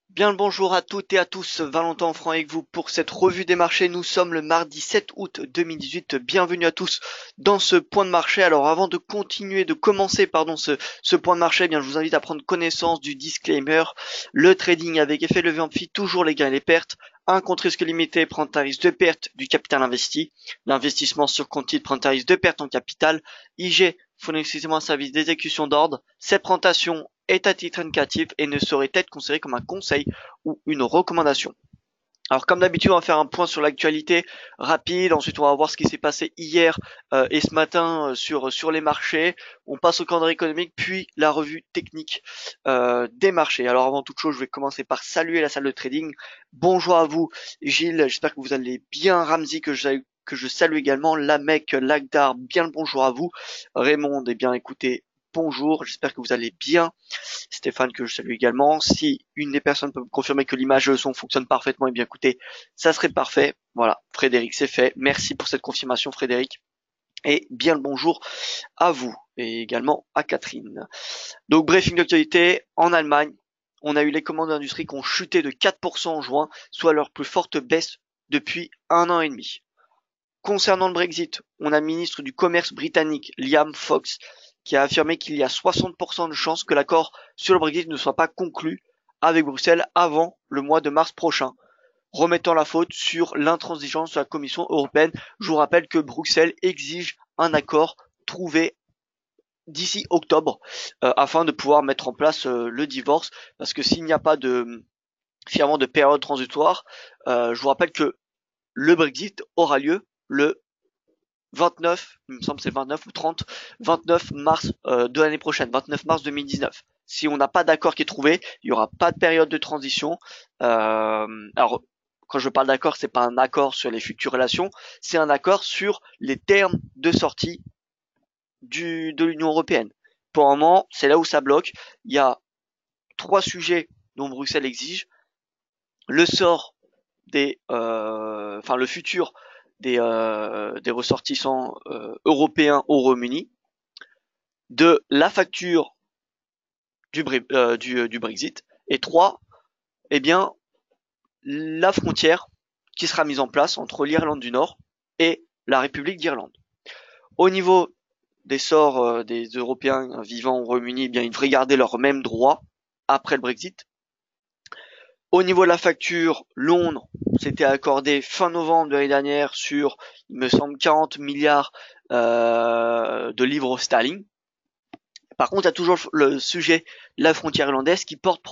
Bien le bonjour à toutes et à tous, Valentin Franc avec vous pour cette revue des marchés. Nous sommes le mardi 7 août 2018. Bienvenue à tous dans ce point de marché. Alors avant de commencer ce point de marché, eh bien je vous invite à prendre connaissance du disclaimer. Le trading avec effet levier amphi, toujours les gains et les pertes. Un compte risque limité prend un risque de perte du capital investi. L'investissement sur compte titre prend un risque de perte en capital. IG fournit exclusivement un service d'exécution d'ordre. Cette présentation est à titre indicatif et ne saurait être considéré comme un conseil ou une recommandation. Alors comme d'habitude, on va faire un point sur l'actualité rapide. Ensuite, on va voir ce qui s'est passé hier et ce matin sur les marchés. On passe au calendrier économique, puis la revue technique des marchés. Alors avant toute chose, je vais commencer par saluer la salle de trading. Bonjour à vous, Gilles. J'espère que vous allez bien. Ramzi que je salue également. Lamec, Lagdar, bien le bonjour à vous. Raymond, eh bien écoutez, bonjour. J'espère que vous allez bien. Stéphane que je salue également. Si une des personnes peut me confirmer que l'image et le son fonctionnent parfaitement, eh bien écoutez, ça serait parfait. Voilà, Frédéric, c'est fait. Merci pour cette confirmation, Frédéric. Et bien le bonjour à vous et également à Catherine. Donc briefing d'actualité en Allemagne. On a eu les commandes d'industrie qui ont chuté de 4% en juin, soit leur plus forte baisse depuis un an et demi. Concernant le Brexit, on a le ministre du Commerce britannique, Liam Fox, qui a affirmé qu'il y a 60% de chances que l'accord sur le Brexit ne soit pas conclu avec Bruxelles avant le mois de mars prochain, remettant la faute sur l'intransigeance de la Commission européenne. Je vous rappelle que Bruxelles exige un accord trouvé d'ici octobre afin de pouvoir mettre en place le divorce, parce que s'il n'y a pas finalement de période transitoire, je vous rappelle que le Brexit aura lieu le 29, il me semble c'est 29 ou 30, 29 mars de l'année prochaine, 29 mars 2019. Si on n'a pas d'accord qui est trouvé, il y aura pas de période de transition. Alors, quand je parle d'accord, c'est pas un accord sur les futures relations, c'est un accord sur les termes de sortie de l'Union européenne. Pour le moment, c'est là où ça bloque. Il y a trois sujets dont Bruxelles exige le sort le futur des ressortissants européens au Royaume-Uni, de la facture du Brexit, et trois, eh bien, la frontière qui sera mise en place entre l'Irlande du Nord et la République d'Irlande. Au niveau des sorts des Européens vivant au Royaume-Uni, eh bien, ils devraient garder leurs mêmes droits après le Brexit. Au niveau de la facture, Londres s'était accordé fin novembre de l'année dernière sur, il me semble, 40 milliards de livres sterling. Par contre, il y a toujours le sujet de la frontière irlandaise qui porte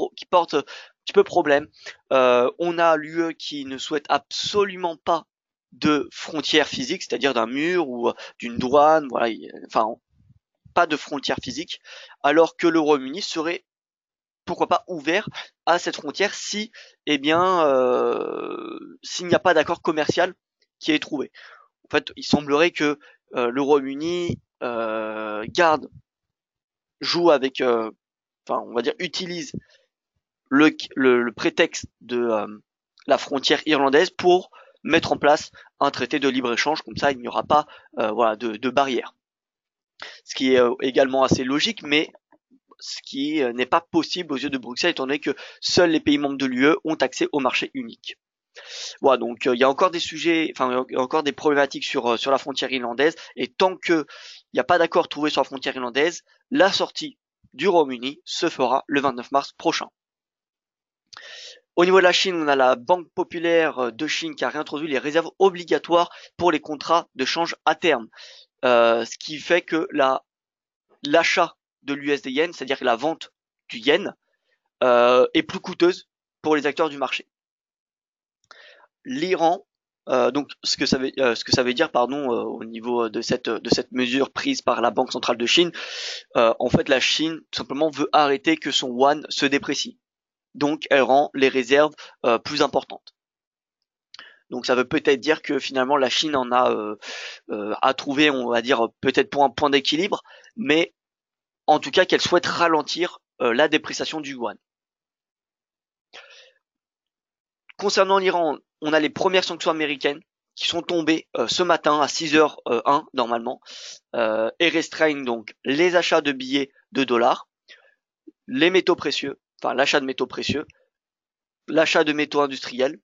un petit peu problème. On a l'UE qui ne souhaite absolument pas de frontière physique, c'est-à-dire d'un mur ou d'une douane, voilà, enfin pas de frontière physique, alors que le Royaume-Uni serait pourquoi pas ouvert à cette frontière si, eh bien, s'il n'y a pas d'accord commercial qui est trouvé. En fait, il semblerait que le Royaume-Uni joue avec, on va dire, utilise le prétexte de la frontière irlandaise pour mettre en place un traité de libre-échange, comme ça il n'y aura pas de barrière. Ce qui est également assez logique, mais ce qui n'est pas possible aux yeux de Bruxelles, étant donné que seuls les pays membres de l'UE ont accès au marché unique. Voilà, donc il y a encore des sujets, enfin il y a encore des problématiques sur la frontière irlandaise, et tant que il n'y a pas d'accord trouvé sur la frontière irlandaise, la sortie du Royaume-Uni se fera le 29 mars prochain. Au niveau de la Chine, on a la Banque populaire de Chine qui a réintroduit les réserves obligatoires pour les contrats de change à terme, ce qui fait que l'achat de l'USD yen, c'est-à-dire la vente du yen, est plus coûteuse pour les acteurs du marché. L'Iran, donc ce que ça veut dire, au niveau de cette mesure prise par la Banque centrale de Chine, en fait la Chine tout simplement veut arrêter que son yuan se déprécie. Donc elle rend les réserves plus importantes. Donc ça veut peut-être dire que finalement la Chine en a trouvé, on va dire peut-être pour un point d'équilibre, mais en tout cas qu'elle souhaite ralentir la dépréciation du yuan. Concernant l'Iran, on a les premières sanctions américaines qui sont tombées ce matin à 6h01 normalement et restreignent donc les achats de billets de dollars, les métaux précieux, enfin l'achat de métaux précieux, l'achat de métaux industriels,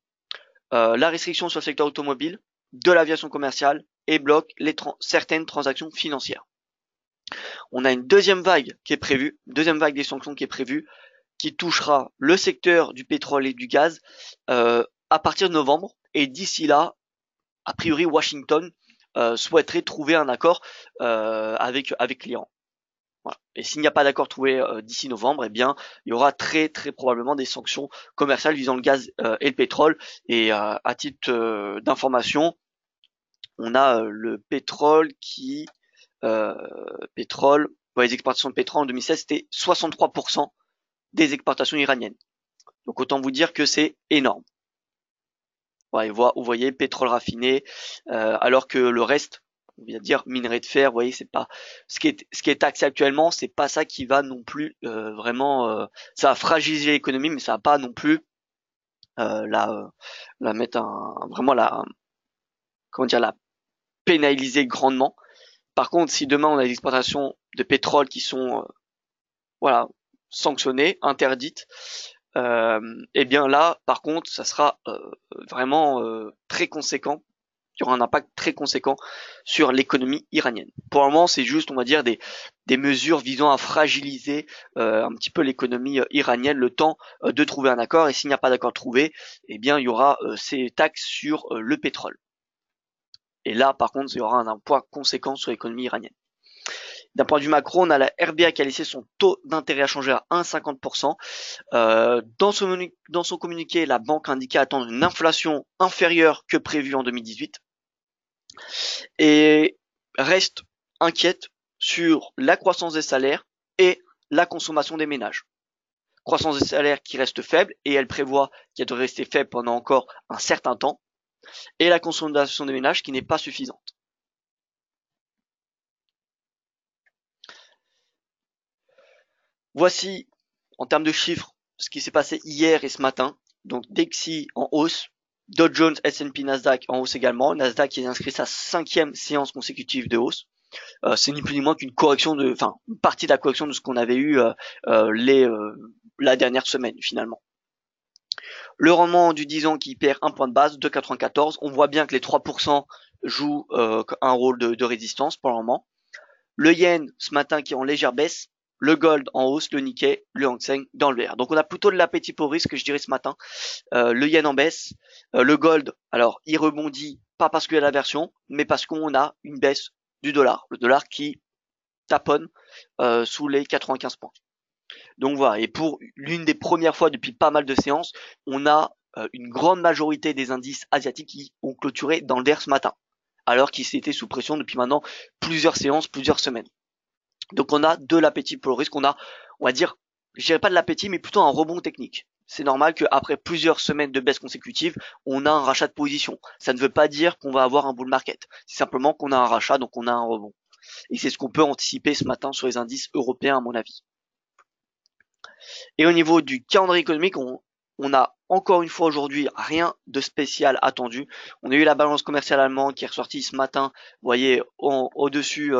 la restriction sur le secteur automobile, de l'aviation commerciale et bloque certaines transactions financières. On a une deuxième vague qui est prévue, deuxième vague des sanctions qui est prévue, qui touchera le secteur du pétrole et du gaz à partir de novembre. Et d'ici là, a priori, Washington souhaiterait trouver un accord avec l'Iran. Voilà. Et s'il n'y a pas d'accord trouvé d'ici novembre, eh bien, il y aura très probablement des sanctions commerciales visant le gaz et le pétrole. Et à titre d'information, on a le pétrole qui les exportations de pétrole en 2016, c'était 63% des exportations iraniennes. Donc autant vous dire que c'est énorme. Ouais, vous voyez, pétrole raffiné, alors que le reste, on vient dire minerai de fer, vous voyez, c'est pas ce qui est taxé actuellement, c'est pas ça qui va non plus vraiment, ça va fragiliser l'économie, mais ça va pas non plus la mettre vraiment la pénaliser grandement. Par contre, si demain on a des exportations de pétrole qui sont voilà sanctionnées, interdites, et bien là, par contre, ça sera vraiment très conséquent. Il y aura un impact très conséquent sur l'économie iranienne. Pour le moment, c'est juste, on va dire, des mesures visant à fragiliser un petit peu l'économie iranienne, le temps de trouver un accord. Et s'il n'y a pas d'accord trouvé, eh bien, il y aura ces taxes sur le pétrole. Et là, par contre, il y aura un poids conséquent sur l'économie iranienne. D'un point de vue macro, on a la RBA qui a laissé son taux d'intérêt à changer à 1,50%. Dans son communiqué, la banque a indiqué attendre une inflation inférieure que prévue en 2018 et reste inquiète sur la croissance des salaires et la consommation des ménages. Croissance des salaires qui reste faible et elle prévoit qu'elle devrait rester faible pendant encore un certain temps, et la consommation des ménages qui n'est pas suffisante. Voici, en termes de chiffres, ce qui s'est passé hier et ce matin. Donc DXY en hausse, Dow Jones, S&P, Nasdaq en hausse également. Nasdaq qui a inscrit sa 5e séance consécutive de hausse. C'est ni plus ni moins qu'une correction une partie de la correction de ce qu'on avait eu la dernière semaine finalement. Le rendement du 10 ans qui perd un point de base, 2,94. On voit bien que les 3% jouent un rôle de résistance pour le moment. Le yen ce matin qui est en légère baisse. Le gold en hausse, le Nikkei, le Hang Seng dans le vert. Donc on a plutôt de l'appétit pour risque, je dirais ce matin. Le yen en baisse. Le gold, alors il rebondit pas parce qu'il y a l'aversion, mais parce qu'on a une baisse du dollar. Le dollar qui taponne sous les 95 points. Donc voilà, et pour l'une des premières fois depuis pas mal de séances, on a une grande majorité des indices asiatiques qui ont clôturé dans le vert ce matin, alors qu'ils étaient sous pression depuis maintenant plusieurs séances, plusieurs semaines. Donc on a de l'appétit pour le risque, on va dire, je dirais pas de l'appétit, mais plutôt un rebond technique. C'est normal qu'après plusieurs semaines de baisse consécutive, on a un rachat de position. Ça ne veut pas dire qu'on va avoir un bull market. C'est simplement qu'on a un rachat, donc on a un rebond. Et c'est ce qu'on peut anticiper ce matin sur les indices européens, à mon avis. Et au niveau du calendrier économique, on a encore une fois aujourd'hui rien de spécial attendu. On a eu la balance commerciale allemande qui est ressortie ce matin, vous voyez, au-dessus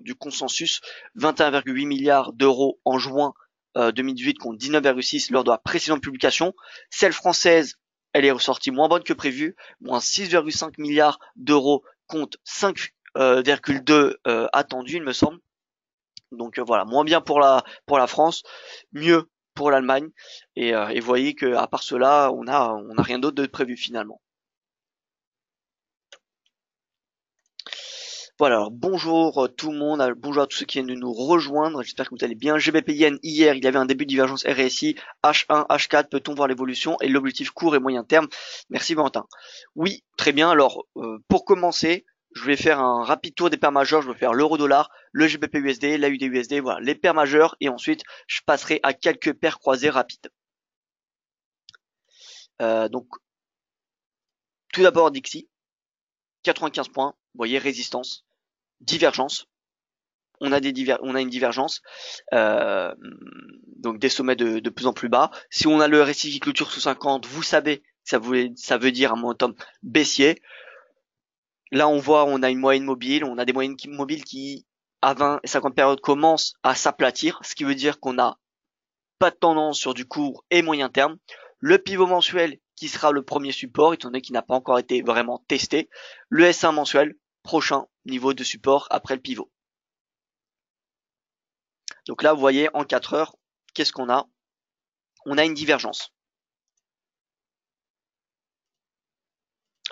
du consensus, 21,8 milliards d'euros en juin 2018 contre 19,6 lors de la précédente publication. Celle française, elle est ressortie moins bonne que prévu, moins 6,5 milliards d'euros contre 5,2 attendu, il me semble. Donc voilà, moins bien pour la France, mieux pour l'Allemagne, et vous voyez que à part cela, on a rien d'autre de prévu finalement. Voilà, alors bonjour tout le monde, bonjour à tous ceux qui viennent de nous rejoindre, j'espère que vous allez bien. GBP Yen, hier, il y avait un début de divergence RSI, H1, H4, peut-on voir l'évolution et l'objectif court et moyen terme? Merci Valentin. Oui, très bien, alors pour commencer, je vais faire un rapide tour des paires majeures, je vais faire l'euro-dollar, le GBP USD, l'AUD USD, voilà, les paires majeures, et ensuite je passerai à quelques paires croisées rapides. Donc, tout d'abord DXY, 95 points, vous voyez, résistance, divergence, on a une divergence, donc des sommets de plus en plus bas. Si on a le RSI qui clôture sous 50, vous savez, ça veut dire un momentum baissier. Là, on voit, on a une moyenne mobile, on a des moyennes mobiles qui, à 20 et 50 périodes, commencent à s'aplatir, ce qui veut dire qu'on a pas de tendance sur du court et moyen terme. Le pivot mensuel qui sera le premier support, étant donné qu'il n'a pas encore été vraiment testé. Le S1 mensuel, prochain niveau de support après le pivot. Donc là, vous voyez, en 4 heures, qu'est-ce qu'on a? On a une divergence.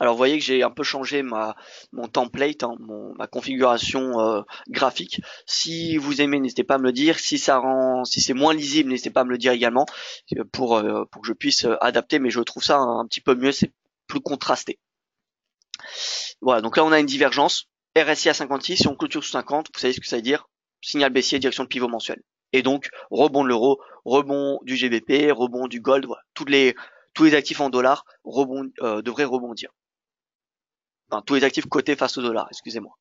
Alors vous voyez que j'ai un peu changé mon template, hein, ma configuration graphique. Si vous aimez, n'hésitez pas à me le dire. Si c'est moins lisible, n'hésitez pas à me le dire également pour que je puisse adapter. Mais je trouve ça un petit peu mieux, c'est plus contrasté. Voilà, donc là on a une divergence. RSI à 56, si on clôture sous 50, vous savez ce que ça veut dire? Signal baissier, direction de pivot mensuel. Et donc rebond de l'euro, rebond du GBP, rebond du gold, voilà, tous les actifs en dollars devraient rebondir. Enfin, tous les actifs cotés face au dollar, excusez-moi.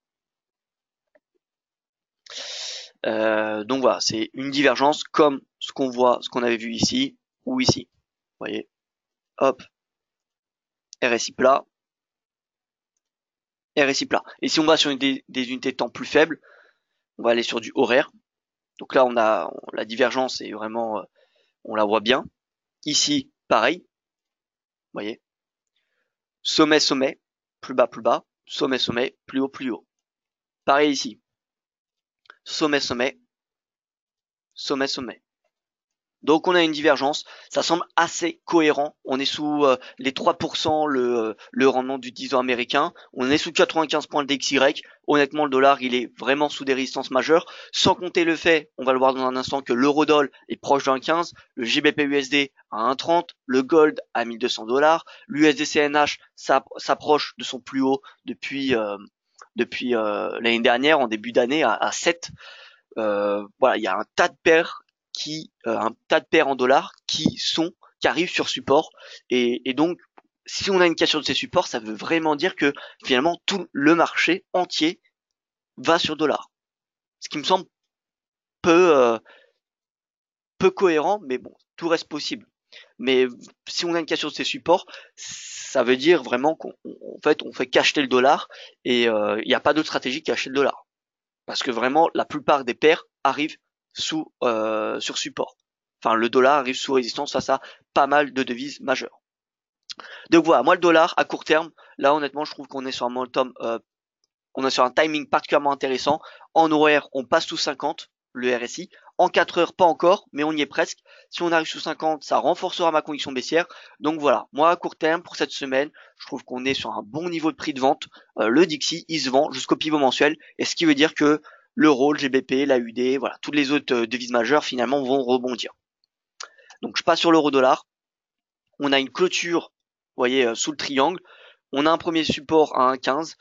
Donc voilà, c'est une divergence comme ce qu'on avait vu ici ou ici. Vous voyez, hop, RSI plat, RSI plat. Et si on va sur des unités de temps plus faibles, on va aller sur du horaire. Donc là, on a la divergence est vraiment, on la voit bien. Ici, pareil, vous voyez, sommet, sommet, plus bas, sommet, sommet, plus haut. Pareil ici, sommet, sommet, sommet, sommet. Donc on a une divergence, ça semble assez cohérent, on est sous les 3% le rendement du 10 ans américain, on est sous 95 points le DXY, honnêtement le dollar il est vraiment sous des résistances majeures, sans compter le fait, on va le voir dans un instant, que l'eurodoll est proche de 1,15, le GBP USD à 1,30, le gold à 1200 $, l'USD CNH s'approche de son plus haut depuis l'année dernière, en début d'année à 7. Voilà, il y a un tas de paires en dollars qui arrivent sur support et donc si on a une cassure de ces supports, ça veut vraiment dire que finalement tout le marché entier va sur dollar. Ce qui me semble peu cohérent, mais bon, tout reste possible. Mais si on a une cassure de ces supports, ça veut dire vraiment qu'on fait on fait qu'acheter le dollar et il n'y a pas d'autre stratégie qu'acheter le dollar. Parce que vraiment la plupart des paires arrivent sur support. Enfin, le dollar arrive sous résistance face à pas mal de devises majeures. Donc voilà, moi le dollar à court terme, là honnêtement, je trouve qu'on est sur un momentum, on est sur un timing particulièrement intéressant. En horaire, on passe sous 50, le RSI. En 4 heures, pas encore, mais on y est presque. Si on arrive sous 50, ça renforcera ma conviction baissière. Donc voilà, moi à court terme, pour cette semaine, je trouve qu'on est sur un bon niveau de prix de vente. Le Dixie, il se vend jusqu'au pivot mensuel, et ce qui veut dire que l'euro, le GBP, l'AUD, voilà, toutes les autres devises majeures finalement vont rebondir. Donc je passe sur l'euro dollar. On a une clôture, vous voyez, sous le triangle. On a un premier support à 1,15,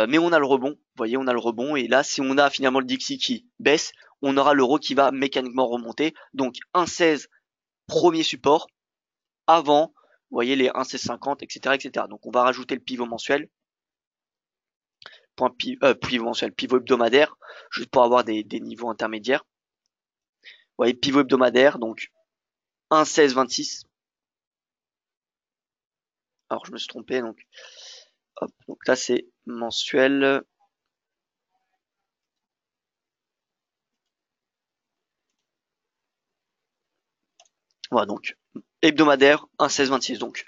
mais on a le rebond. Vous voyez, on a le rebond. Et là, si on a finalement le Dixie qui baisse, on aura l'euro qui va mécaniquement remonter. Donc 1,16 premier support avant, vous voyez, les 1,1650, etc., etc. Donc on va rajouter le pivot mensuel. Pivot mensuel, pivot hebdomadaire, juste pour avoir des niveaux intermédiaires. Vous voyez, pivot hebdomadaire, donc 1,1626. Alors je me suis trompé, donc hop, donc là c'est mensuel. Voilà, donc hebdomadaire 1,1626. Donc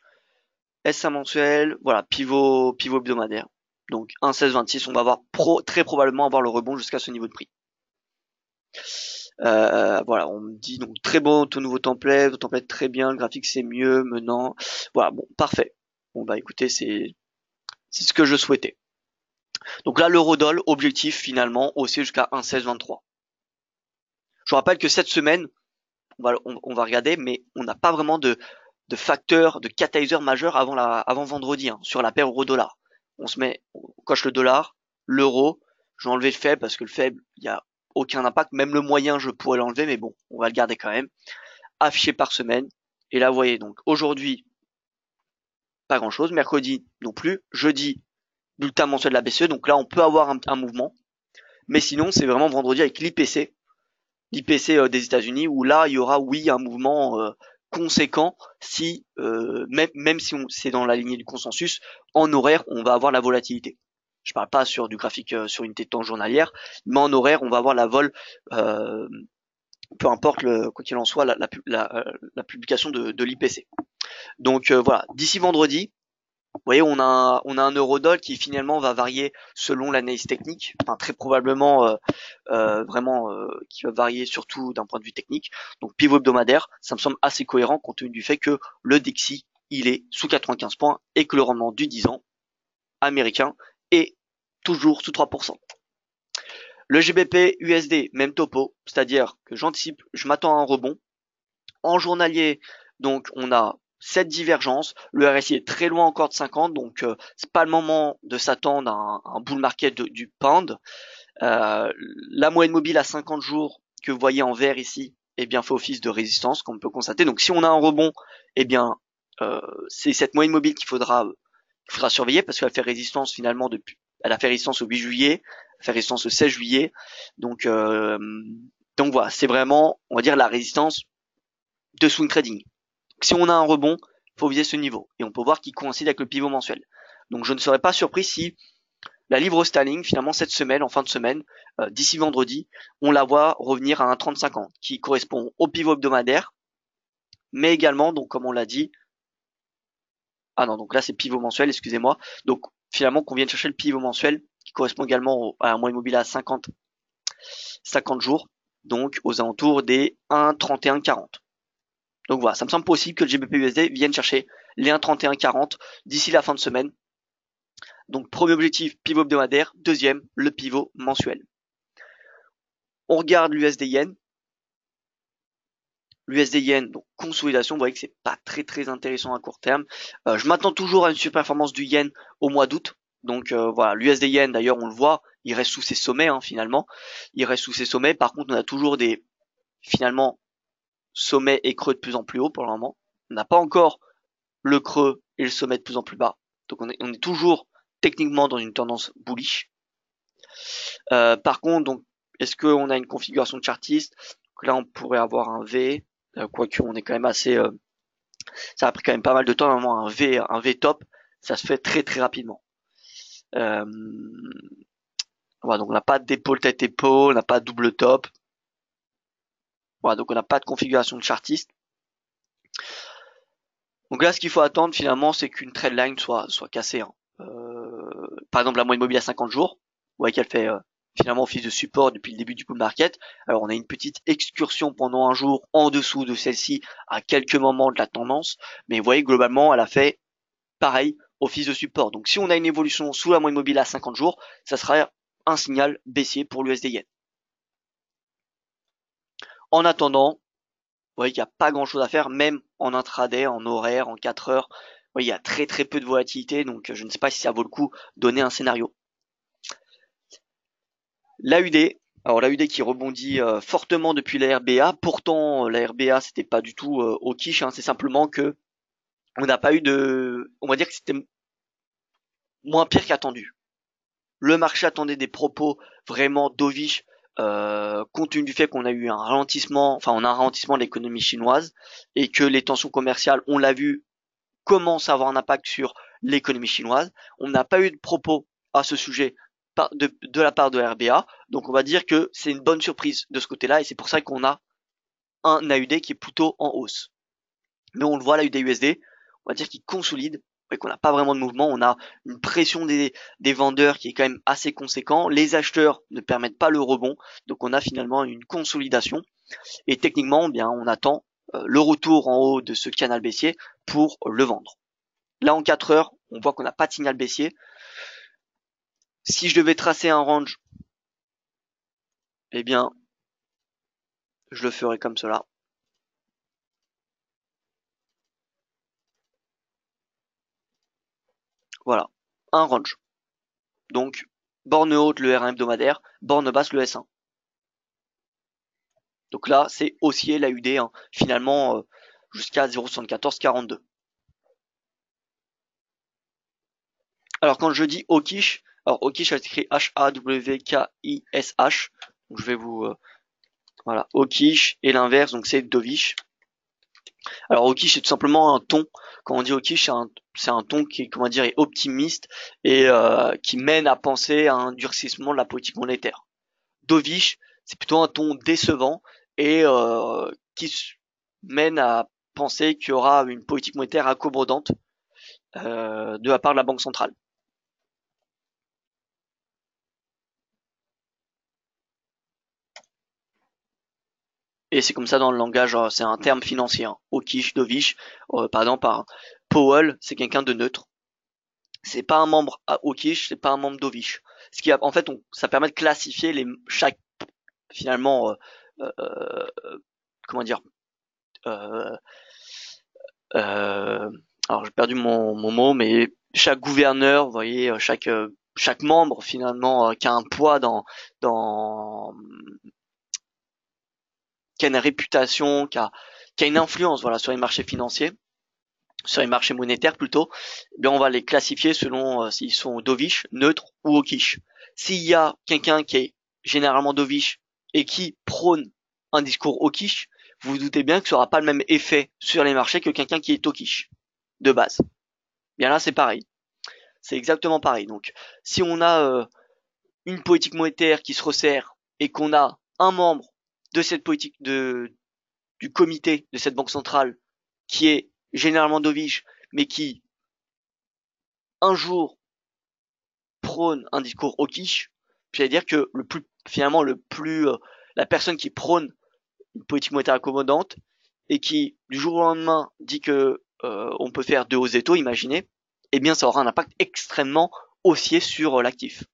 S1 mensuel, voilà, pivot hebdomadaire. Donc 1,1626, on va avoir très probablement avoir le rebond jusqu'à ce niveau de prix. Voilà, on me dit donc très bon ton nouveau template, très bien, le graphique c'est mieux, menant. Voilà, bon, parfait. Bon bah écoutez, c'est ce que je souhaitais. Donc là, l'eurodoll, objectif finalement, haussé jusqu'à 1,1623. Je vous rappelle que cette semaine, on va regarder, mais on n'a pas vraiment de facteurs, de catalyseurs majeurs avant vendredi, hein, sur la paire euro-dollar. On coche le dollar, l'euro, je vais enlever le faible parce que le faible, il n'y a aucun impact, même le moyen, je pourrais l'enlever, mais bon, on va le garder quand même. Affiché par semaine. Et là, vous voyez, donc aujourd'hui, pas grand chose, mercredi non plus, jeudi, bulletin mensuel de la BCE, donc là, on peut avoir un mouvement. Mais sinon, c'est vraiment vendredi avec l'IPC des États-Unis, où là, il y aura, oui, un mouvement conséquent si, même si c'est dans la lignée du consensus, en horaire, on va avoir la volatilité. Je parle pas sur du graphique sur une tête de temps journalière, mais en horaire, on va avoir peu importe quoi qu'il en soit la publication de l'IPC. Donc voilà, d'ici vendredi, vous voyez, on a un eurodoll qui finalement va varier selon l'analyse technique, enfin très probablement vraiment qui va varier surtout d'un point de vue technique. Donc pivot hebdomadaire, ça me semble assez cohérent compte tenu du fait que le DXY il est sous 95 points et que le rendement du 10 ans américain est toujours sous 3%. Le GBP USD, même topo, c'est-à-dire que j'anticipe, je m'attends à un rebond. En journalier, donc on a cette divergence. Le RSI est très loin encore de 50, donc c'est pas le moment de s'attendre à un bull market du pound. La moyenne mobile à 50 jours que vous voyez en vert ici, eh bien fait office de résistance, comme on peut constater. Donc si on a un rebond, eh bien c'est cette moyenne mobile qu'il faudra surveiller parce qu'elle fait résistance finalement depuis. Elle a fait résistance au 8 juillet, elle a fait résistance au 16 juillet. Donc voilà, c'est vraiment, on va dire, la résistance de swing trading. Si on a un rebond, il faut viser ce niveau. Et on peut voir qu'il coïncide avec le pivot mensuel. Donc je ne serais pas surpris si la livre sterling, finalement, cette semaine, en fin de semaine, d'ici vendredi, on la voit revenir à un 30-50, qui correspond au pivot hebdomadaire, mais également, donc comme on l'a dit, ah non, donc là c'est pivot mensuel, excusez-moi. Donc finalement, qu'on vienne chercher le pivot mensuel, qui correspond également à un moyen mobile à 50 jours, donc aux alentours des 1,3140. Donc voilà, ça me semble possible que le GBP/USD vienne chercher les 1,3140 d'ici la fin de semaine. Donc premier objectif, pivot hebdomadaire. Deuxième, le pivot mensuel. On regarde l'USD-Yen. L'USD-Yen, donc consolidation, vous voyez que c'est pas très intéressant à court terme. Je m'attends toujours à une surperformance du Yen au mois d'août. Donc voilà, l'USD-Yen d'ailleurs on le voit, il reste sous ses sommets finalement. Il reste sous ses sommets. Par contre on a toujours des finalement sommets et creux de plus en plus haut pour le moment. On n'a pas encore le creux et le sommet de plus en plus bas. Donc on est toujours techniquement dans une tendance bullish. Par contre, donc, est-ce qu'on a une configuration de chartiste? Donc là, on pourrait avoir un V, quoique on est quand même assez. Ça a pris quand même pas mal de temps. Normalement, un V top, ça se fait très rapidement. Voilà, donc on n'a pas d'épaule tête épaule, on n'a pas de double top. Voilà, donc on n'a pas de configuration de chartiste. Donc là, ce qu'il faut attendre finalement, c'est qu'une trendline soit cassée. Par exemple, la moyenne mobile à 50 jours, vous voyez qu'elle fait finalement office de support depuis le début du bull market. Alors on a une petite excursion pendant un jour en dessous de celle-ci à quelques moments de la tendance, mais vous voyez globalement elle a fait pareil office de support. Donc si on a une évolution sous la moyenne mobile à 50 jours, ça sera un signal baissier pour l'USD Yen. En attendant, vous voyez qu'il n'y a pas grand chose à faire, même en intraday, en horaire, en 4 heures. Vous voyez, il y a très peu de volatilité, donc je ne sais pas si ça vaut le coup de donner un scénario. L'AUD, alors l'AUD qui rebondit fortement depuis la RBA. Pourtant, la RBA c'était pas du tout au quiche. C'est simplement que on n'a pas eu de, on va dire que c'était moins pire qu'attendu. Le marché attendait des propos vraiment dovish, compte tenu du fait qu'on a eu un ralentissement, enfin on a un ralentissement de l'économie chinoise et que les tensions commerciales, on l'a vu, commencent à avoir un impact sur l'économie chinoise. On n'a pas eu de propos à ce sujet de la part de RBA. Donc on va dire que c'est une bonne surprise de ce côté-là et c'est pour ça qu'on a un AUD qui est plutôt en hausse. Mais on le voit, l'AUD USD, on va dire qu'il consolide et qu'on n'a pas vraiment de mouvement. On a une pression des vendeurs qui est quand même assez conséquent. Les acheteurs ne permettent pas le rebond. Donc on a finalement une consolidation. Et techniquement, bien, on attend le retour en haut de ce canal baissier pour le vendre. Là, en 4 heures, on voit qu'on n'a pas de signal baissier. Si je devais tracer un range, eh bien, je le ferai comme cela. Voilà, un range. Donc, borne haute le R1 hebdomadaire, borne basse le S1. Donc là, c'est haussier l'AUD, finalement, jusqu'à 0,7442. Alors quand je dis hawkish, alors hawkish ça s'écrit H-A-W-K-I-S-H. Donc je vais vous voilà, hawkish et l'inverse, donc c'est dovish. Alors hawkish c'est tout simplement un ton. Quand on dit hawkish, c'est un ton qui, comment dire, est optimiste et qui mène à penser à un durcissement de la politique monétaire. Dovish, c'est plutôt un ton décevant et qui mène à penser qu'il y aura une politique monétaire accommodante de la part de la Banque centrale. Et c'est comme ça dans le langage, c'est un terme financier, hein. Hawkish, dovish, par exemple, Powell, c'est quelqu'un de neutre. C'est pas un membre à hawkish, c'est pas un membre dovish. Ce qui, en fait, ça permet de classifier chaque, finalement, comment dire, euh, alors j'ai perdu mon mot, mais chaque gouverneur, vous voyez, chaque membre finalement qui a un poids dans qui a une réputation, qui a une influence, voilà, sur les marchés financiers, sur les marchés monétaires plutôt, eh bien on va les classifier selon s'ils sont dovish, neutres ou hawkish. S'il y a quelqu'un qui est généralement dovish et qui prône un discours hawkish, vous vous doutez bien que ça n'aura pas le même effet sur les marchés que quelqu'un qui est hawkish de base. Bien là, c'est pareil. C'est exactement pareil. Donc, si on a une politique monétaire qui se resserre et qu'on a un membre de cette politique du comité de cette banque centrale qui est généralement dovish, mais qui un jour prône un discours hawkish, j'allais dire que la personne qui prône une politique monétaire accommodante et qui du jour au lendemain dit que on peut faire deux hausses des taux, imaginez, eh bien ça aura un impact extrêmement haussier sur l'actif.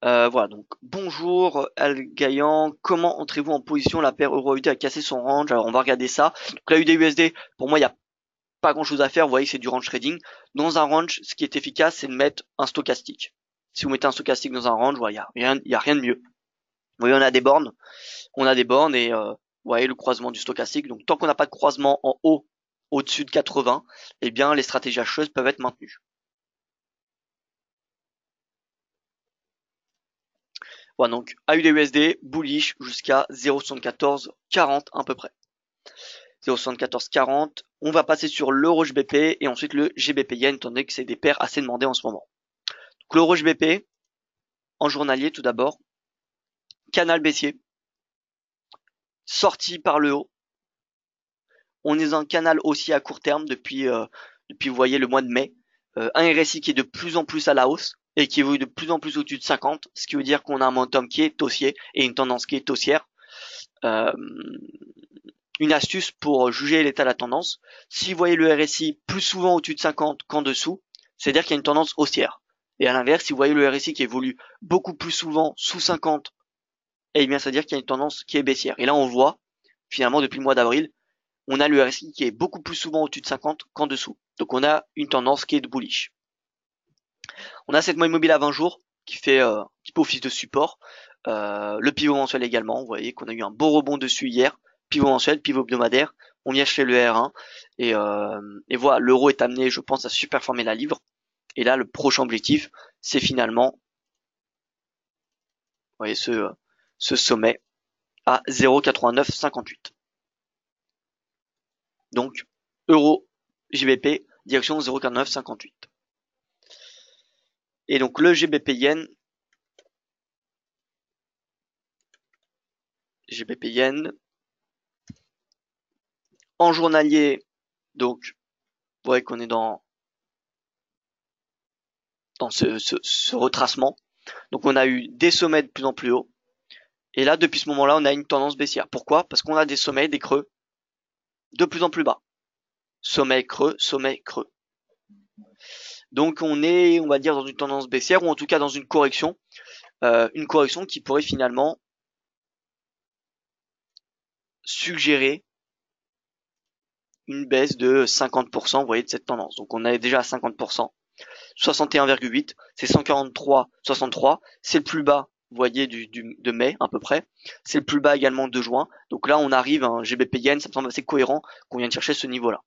Voilà, donc bonjour Al Gaillan, comment entrez-vous en position? La paire euro-USD a cassé son range, alors on va regarder ça. Donc la UD-USD, pour moi il n'y a pas grand chose à faire, vous voyez c'est du range trading. Dans un range, ce qui est efficace, c'est de mettre un stochastique. Si vous mettez un stochastique dans un range, voilà, il y a rien de mieux. Vous voyez, on a des bornes et vous voyez le croisement du stochastique. Donc tant qu'on n'a pas de croisement en haut, au-dessus de 80, eh bien les stratégies acheteuses peuvent être maintenues. Voilà, donc AUD-USD, bullish jusqu'à 0,7440 à peu près. 0,7440. On va passer sur l'euro GBP et ensuite le GBP Yen, étant donné que c'est des paires assez demandées en ce moment. Donc l'euro GBP, en journalier tout d'abord, canal baissier, sorti par le haut. On est dans un canal haussier à court terme depuis vous voyez le mois de mai. Un RSI qui est de plus en plus à la hausse et qui évolue de plus en plus au-dessus de 50, ce qui veut dire qu'on a un momentum qui est haussier et une tendance qui est haussière. Une astuce pour juger l'état de la tendance, si vous voyez le RSI plus souvent au-dessus de 50 qu'en dessous, c'est-à-dire qu'il y a une tendance haussière. Et à l'inverse, si vous voyez le RSI qui évolue beaucoup plus souvent sous 50, eh bien, c'est-à-dire qu'il y a une tendance qui est baissière. Et là, on voit, finalement, depuis le mois d'avril, on a le RSI qui est beaucoup plus souvent au-dessus de 50 qu'en dessous. Donc, on a une tendance qui est de bullish. On a cette moyenne mobile à 20 jours qui fait office de support. Le pivot mensuel également. Vous voyez qu'on a eu un beau rebond dessus hier. Pivot mensuel, pivot hebdomadaire. On y a chez le R1 et voilà, l'euro est amené, je pense, à surperformer la livre. Et là, le prochain objectif, c'est finalement, vous voyez, ce sommet à 0,8958. Donc, euro GBP, direction 0,4958. Et donc le GBP Yen, en journalier, donc vous voyez qu'on est dans ce retracement. Donc on a eu des sommets de plus en plus hauts. Et là, depuis ce moment-là, on a une tendance baissière. Pourquoi? Parce qu'on a des sommets, des creux de plus en plus bas. Sommet, creux, sommet, creux. Donc on est, on va dire, dans une tendance baissière, ou en tout cas dans une correction qui pourrait finalement suggérer une baisse de 50%, vous voyez, de cette tendance. Donc on est déjà à 50%. 61,8, c'est 143,63, c'est le plus bas, vous voyez, de mai à peu près. C'est le plus bas également de juin. Donc là, on arrive à un GBP Yen, ça me semble assez cohérent qu'on vienne chercher ce niveau-là.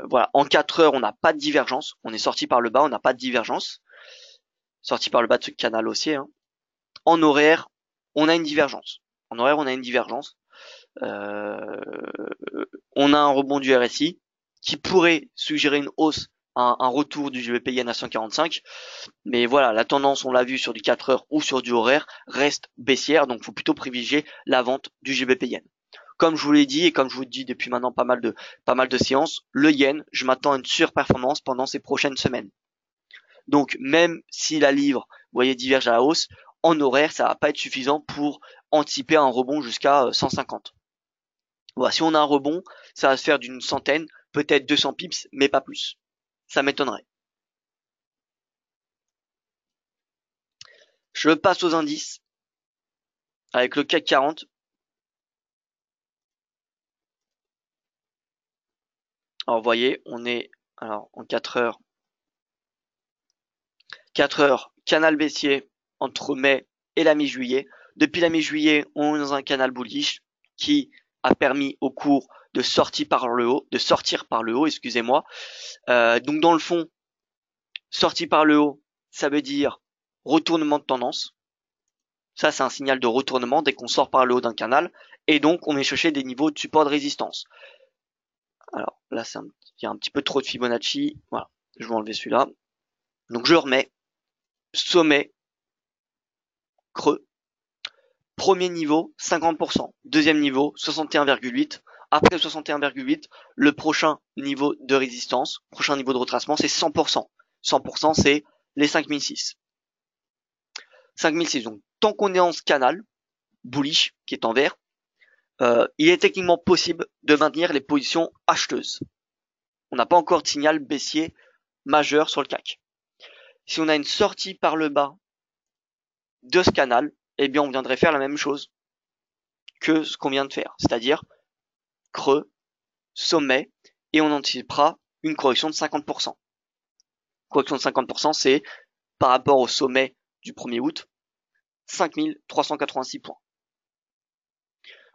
Voilà, en 4 heures, on n'a pas de divergence. On est sorti par le bas, on n'a pas de divergence. Sorti par le bas de ce canal haussier. Hein. En horaire, on a une divergence. En horaire, on a une divergence. On a un rebond du RSI qui pourrait suggérer une hausse un retour du GBP Yen à 145. Mais voilà, la tendance, on l'a vu sur du 4 heures ou sur du horaire, reste baissière, donc faut plutôt privilégier la vente du GBP Yen. Comme je vous l'ai dit et comme je vous le dis depuis maintenant pas mal de séances, le yen, je m'attends à une surperformance pendant ces prochaines semaines. Donc même si la livre, vous voyez, diverge à la hausse, en horaire, ça va pas être suffisant pour anticiper un rebond jusqu'à 150. Voilà, si on a un rebond, ça va se faire d'une centaine, peut-être 200 pips, mais pas plus. Ça m'étonnerait. Je passe aux indices avec le CAC 40. Alors vous voyez, on est alors en 4 heures. 4 heures, canal baissier entre mai et la mi-juillet. Depuis la mi-juillet, on est dans un canal bullish qui a permis au cours de sortir par le haut, excusez-moi. Donc dans le fond, sortie par le haut, ça veut dire retournement de tendance. Ça, c'est un signal de retournement dès qu'on sort par le haut d'un canal. Et donc, on est chercher des niveaux de support de résistance. Alors là, il y a un petit peu trop de Fibonacci. Voilà, je vais enlever celui-là. Donc je remets sommet, creux. Premier niveau, 50%. Deuxième niveau, 61,8. Après 61,8, le prochain niveau de résistance, prochain niveau de retracement, c'est 100%. 100%, c'est les 5006. 5006, donc tant qu'on est en ce canal, bullish, qui est en vert, il est techniquement possible de maintenir les positions acheteuses. On n'a pas encore de signal baissier majeur sur le CAC. Si on a une sortie par le bas de ce canal, eh bien on viendrait faire la même chose que ce qu'on vient de faire, c'est-à-dire creux, sommet, et on anticipera une correction de 50%. Correction de 50%, c'est par rapport au sommet du 1er août, 5386 points.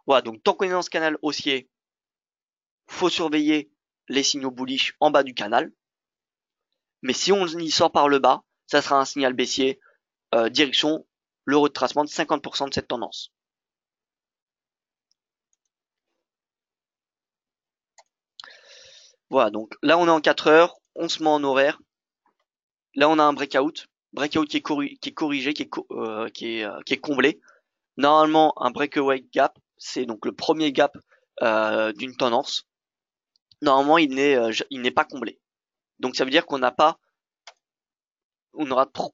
Voilà, donc tant qu'on est dans ce canal haussier, faut surveiller les signaux bullish en bas du canal. Mais si on y sort par le bas, ça sera un signal baissier direction le retracement de 50% de cette tendance. Voilà, donc là on est en 4 heures, on se met en horaire. Là on a un breakout qui est corrigé, qui est comblé. Normalement un breakaway gap, c'est donc le premier gap d'une tendance. Normalement il n'est pas comblé. Donc ça veut dire qu'on n'aura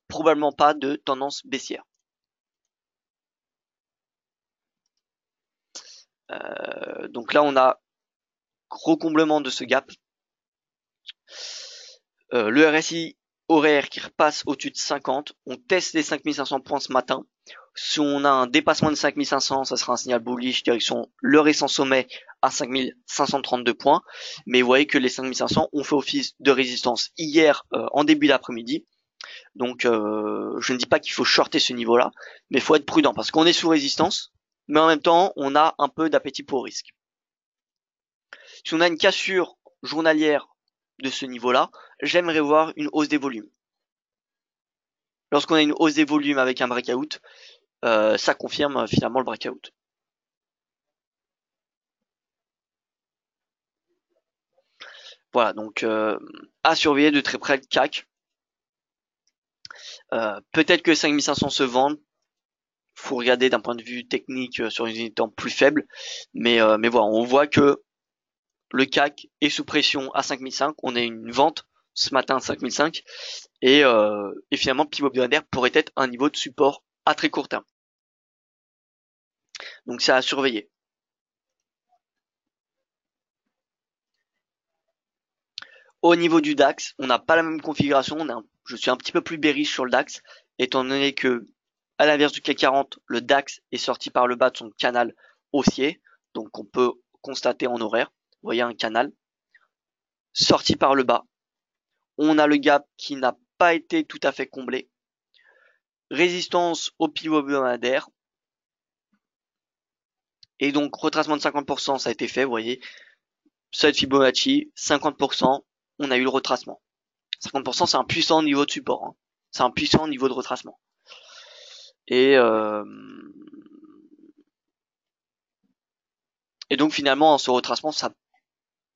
probablement pas de tendance baissière. Donc là on a recomblement de ce gap. Le RSI horaire qui repasse au-dessus de 50. On teste les 5500 points ce matin. Si on a un dépassement de 5500, ça sera un signal bullish direction le récent sommet à 5532 points. Mais vous voyez que les 5500 ont fait office de résistance hier en début d'après-midi. Donc je ne dis pas qu'il faut shorter ce niveau-là, mais il faut être prudent parce qu'on est sous résistance, mais en même temps on a un peu d'appétit pour le risque. Si on a une cassure journalière de ce niveau-là, j'aimerais voir une hausse des volumes. Lorsqu'on a une hausse des volumes avec un breakout, ça confirme finalement le breakout. Voilà, donc à surveiller de très près le CAC. Peut-être que 5500 se vendent. Faut regarder d'un point de vue technique sur une unité de temps plus faible. Mais voilà, on voit que le CAC est sous pression à 5005. On a une vente ce matin à 5005. Et finalement, le pivot hebdomadaire pourrait être un niveau de support à très court terme. Donc c'est à surveiller. Au niveau du DAX, on n'a pas la même configuration. Je suis un petit peu plus bearish sur le DAX, étant donné que, à l'inverse du CAC 40, le DAX est sorti par le bas de son canal haussier. Donc on peut constater en horaire, vous voyez un canal sorti par le bas. On a le gap qui n'a pas été tout à fait comblé. Résistance au pivot hebdomadaire. Et donc retracement de 50%, ça a été fait, vous voyez. Seuil Fibonacci, 50%, on a eu le retracement. 50%, c'est un puissant niveau de support. Hein. C'est un puissant niveau de retracement. Et donc finalement, ce retracement, ça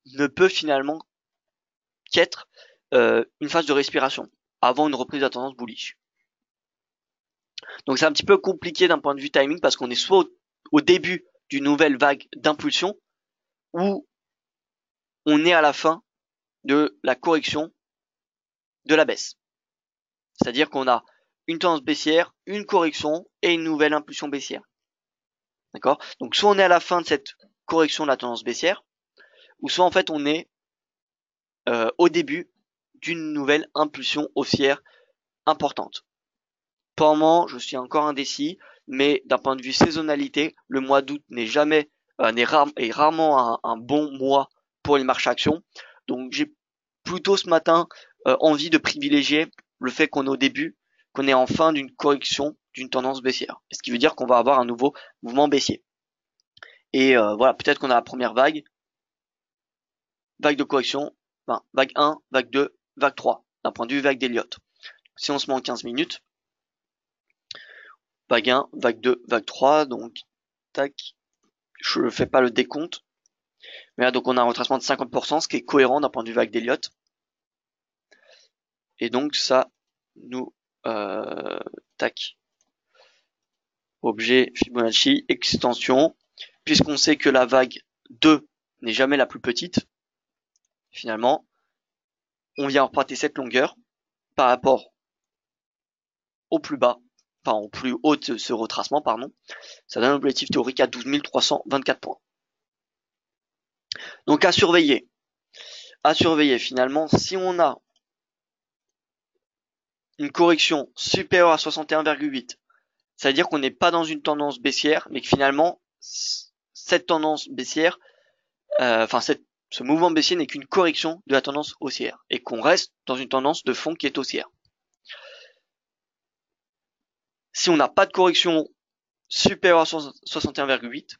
ne peut finalement qu'être une phase de respiration avant une reprise de la tendance bullish. Donc c'est un petit peu compliqué d'un point de vue timing parce qu'on est soit au début d'une nouvelle vague d'impulsion ou on est à la fin de la correction de la baisse. C'est-à-dire qu'on a une tendance baissière, une correction et une nouvelle impulsion baissière. D'accord? Donc soit on est à la fin de cette correction de la tendance baissière, ou soit en fait on est au début d'une nouvelle impulsion haussière importante. Pour le moment, je suis encore indécis, mais d'un point de vue saisonnalité, le mois d'août n'est jamais est rarement un bon mois pour les marchés actions. Donc j'ai plutôt ce matin envie de privilégier le fait qu'on est au début, qu'on est en fin d'une correction d'une tendance baissière. Ce qui veut dire qu'on va avoir un nouveau mouvement baissier. Et voilà, peut-être qu'on a la première vague de correction, enfin, vague 1, vague 2, vague 3, d'un point de vue vague d'Elliott. Si on se met en 15 minutes, vague 1, vague 2, vague 3, donc tac, je ne fais pas le décompte. Mais là, donc on a un retracement de 50%, ce qui est cohérent d'un point de vue vague d'Elliott. Et donc ça nous tac, objet Fibonacci, extension, puisqu'on sait que la vague 2 n'est jamais la plus petite, finalement, on vient emprunter cette longueur par rapport au plus bas, enfin au plus haut de ce retracement, pardon, ça donne un objectif théorique à 12 324 points. Donc à surveiller finalement, si on a une correction supérieure à 61,8, ça veut dire qu'on n'est pas dans une tendance baissière, mais que finalement, cette tendance baissière, ce mouvement baissier n'est qu'une correction de la tendance haussière, et qu'on reste dans une tendance de fond qui est haussière. Si on n'a pas de correction supérieure à 61,8,